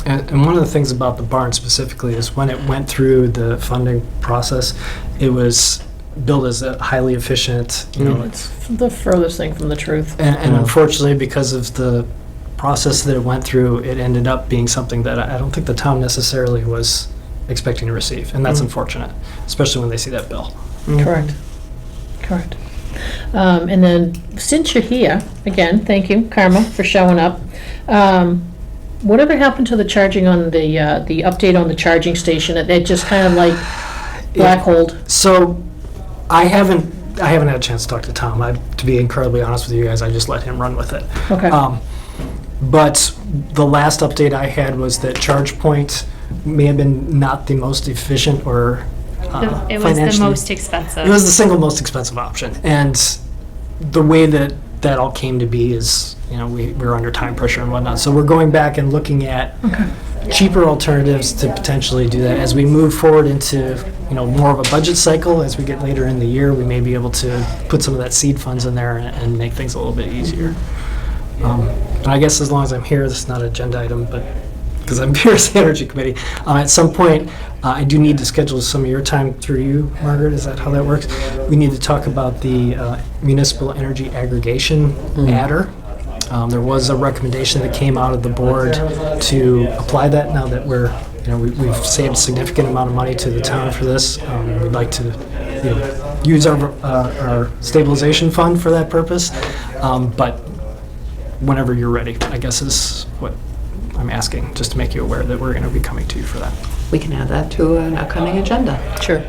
And one of the things about the barn specifically is when it went through the funding process, it was billed as a highly efficient, It's the furthest thing from the truth. and unfortunately, because of the process that it went through, it ended up being something that I don't think the town necessarily was expecting to receive, and that's unfortunate, especially when they see that bill. Correct. Correct. And then, since you're here, again, thank you, Karma, for showing up. Whatever happened to the charging on the update on the charging station? It just kind of like black holed. So, I haven't had a chance to talk to Tom. To be incredibly honest with you guys, I just let him run with it. Okay. But the last update I had was that ChargePoint may have been not the most efficient or It was the financially- most expensive. It was the single most expensive option, and the way that all came to be is, we were under time pressure and whatnot. So we're going back and looking at cheaper alternatives to potentially do that. As we move forward into, more of a budget cycle, as we get later in the year, we may be able to put some of that seed funds in there and make things a little bit easier. And I guess as long as I'm here, this is not an agenda item, but because I'm here as the Energy Committee, at some point, I do need to schedule some of your time through you, Margaret. Is that how that works? We need to talk about the municipal energy aggregation adder. There was a recommendation that came out of the board to apply that now that we've saved a significant amount of money to the town for this. We'd like to use our stabilization fund for that purpose. But whenever you're ready, I guess is what I'm asking, just to make you aware that we're going to be coming to you for that. We can add that to an upcoming agenda. Sure.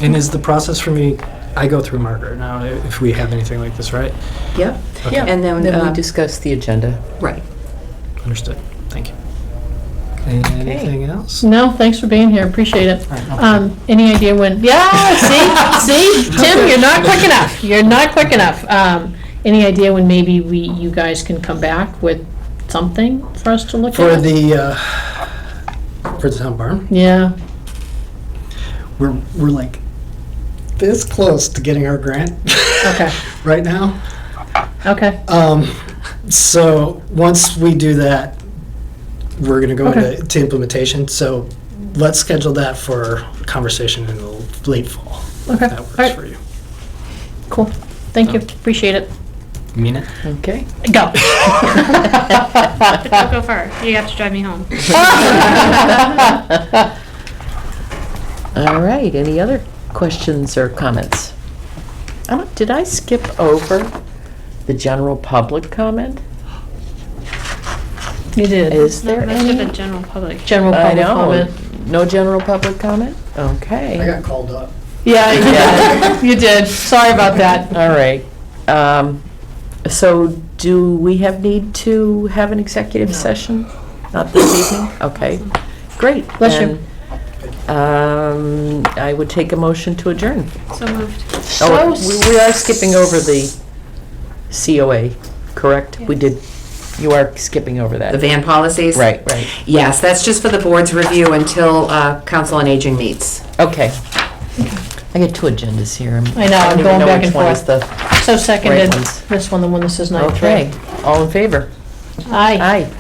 And is the process for me, I go through Margaret now if we have anything like this, right? Yep. Yeah, And then, then we discuss the agenda. right. Understood. Thank you. Anything else? No, thanks for being here, appreciate it. All right, no Any idea when, see, Tim, you're not quick enough, any idea when maybe you guys can come back with something for us to look For at? the town barn, Yeah, we're like this close to getting our grant okay, right now. okay, So once we do that, we're going to go Okay. to implementation. So let's schedule that for conversation in the late fall. Okay. If that works All right. for you. cool, thank you, appreciate it. You mean it? Okay. Go. Don't go far. You have to drive me home. All right, any other questions or comments? Did I skip over the general public comment? You did. Is Not there much of a any? general public. General I public know. comment. No general public comment? Okay. I got called up. Yeah, you did, sorry about that. All right. So do we need to have an executive session? Not this evening? Okay, great. Bless you. Then, I would take a motion to adjourn. So moved. Oh, we are skipping over the COA, correct? We did, you are skipping over that. The van policies? Right. Yes, that's just for the board's review until Council on Aging meets. Okay. I get two agendas here. I know, I'm don't even going know back which and one is forth. So seconded, ones. this one, the one that says 9-3. Okay, all in favor? Aye. Aye.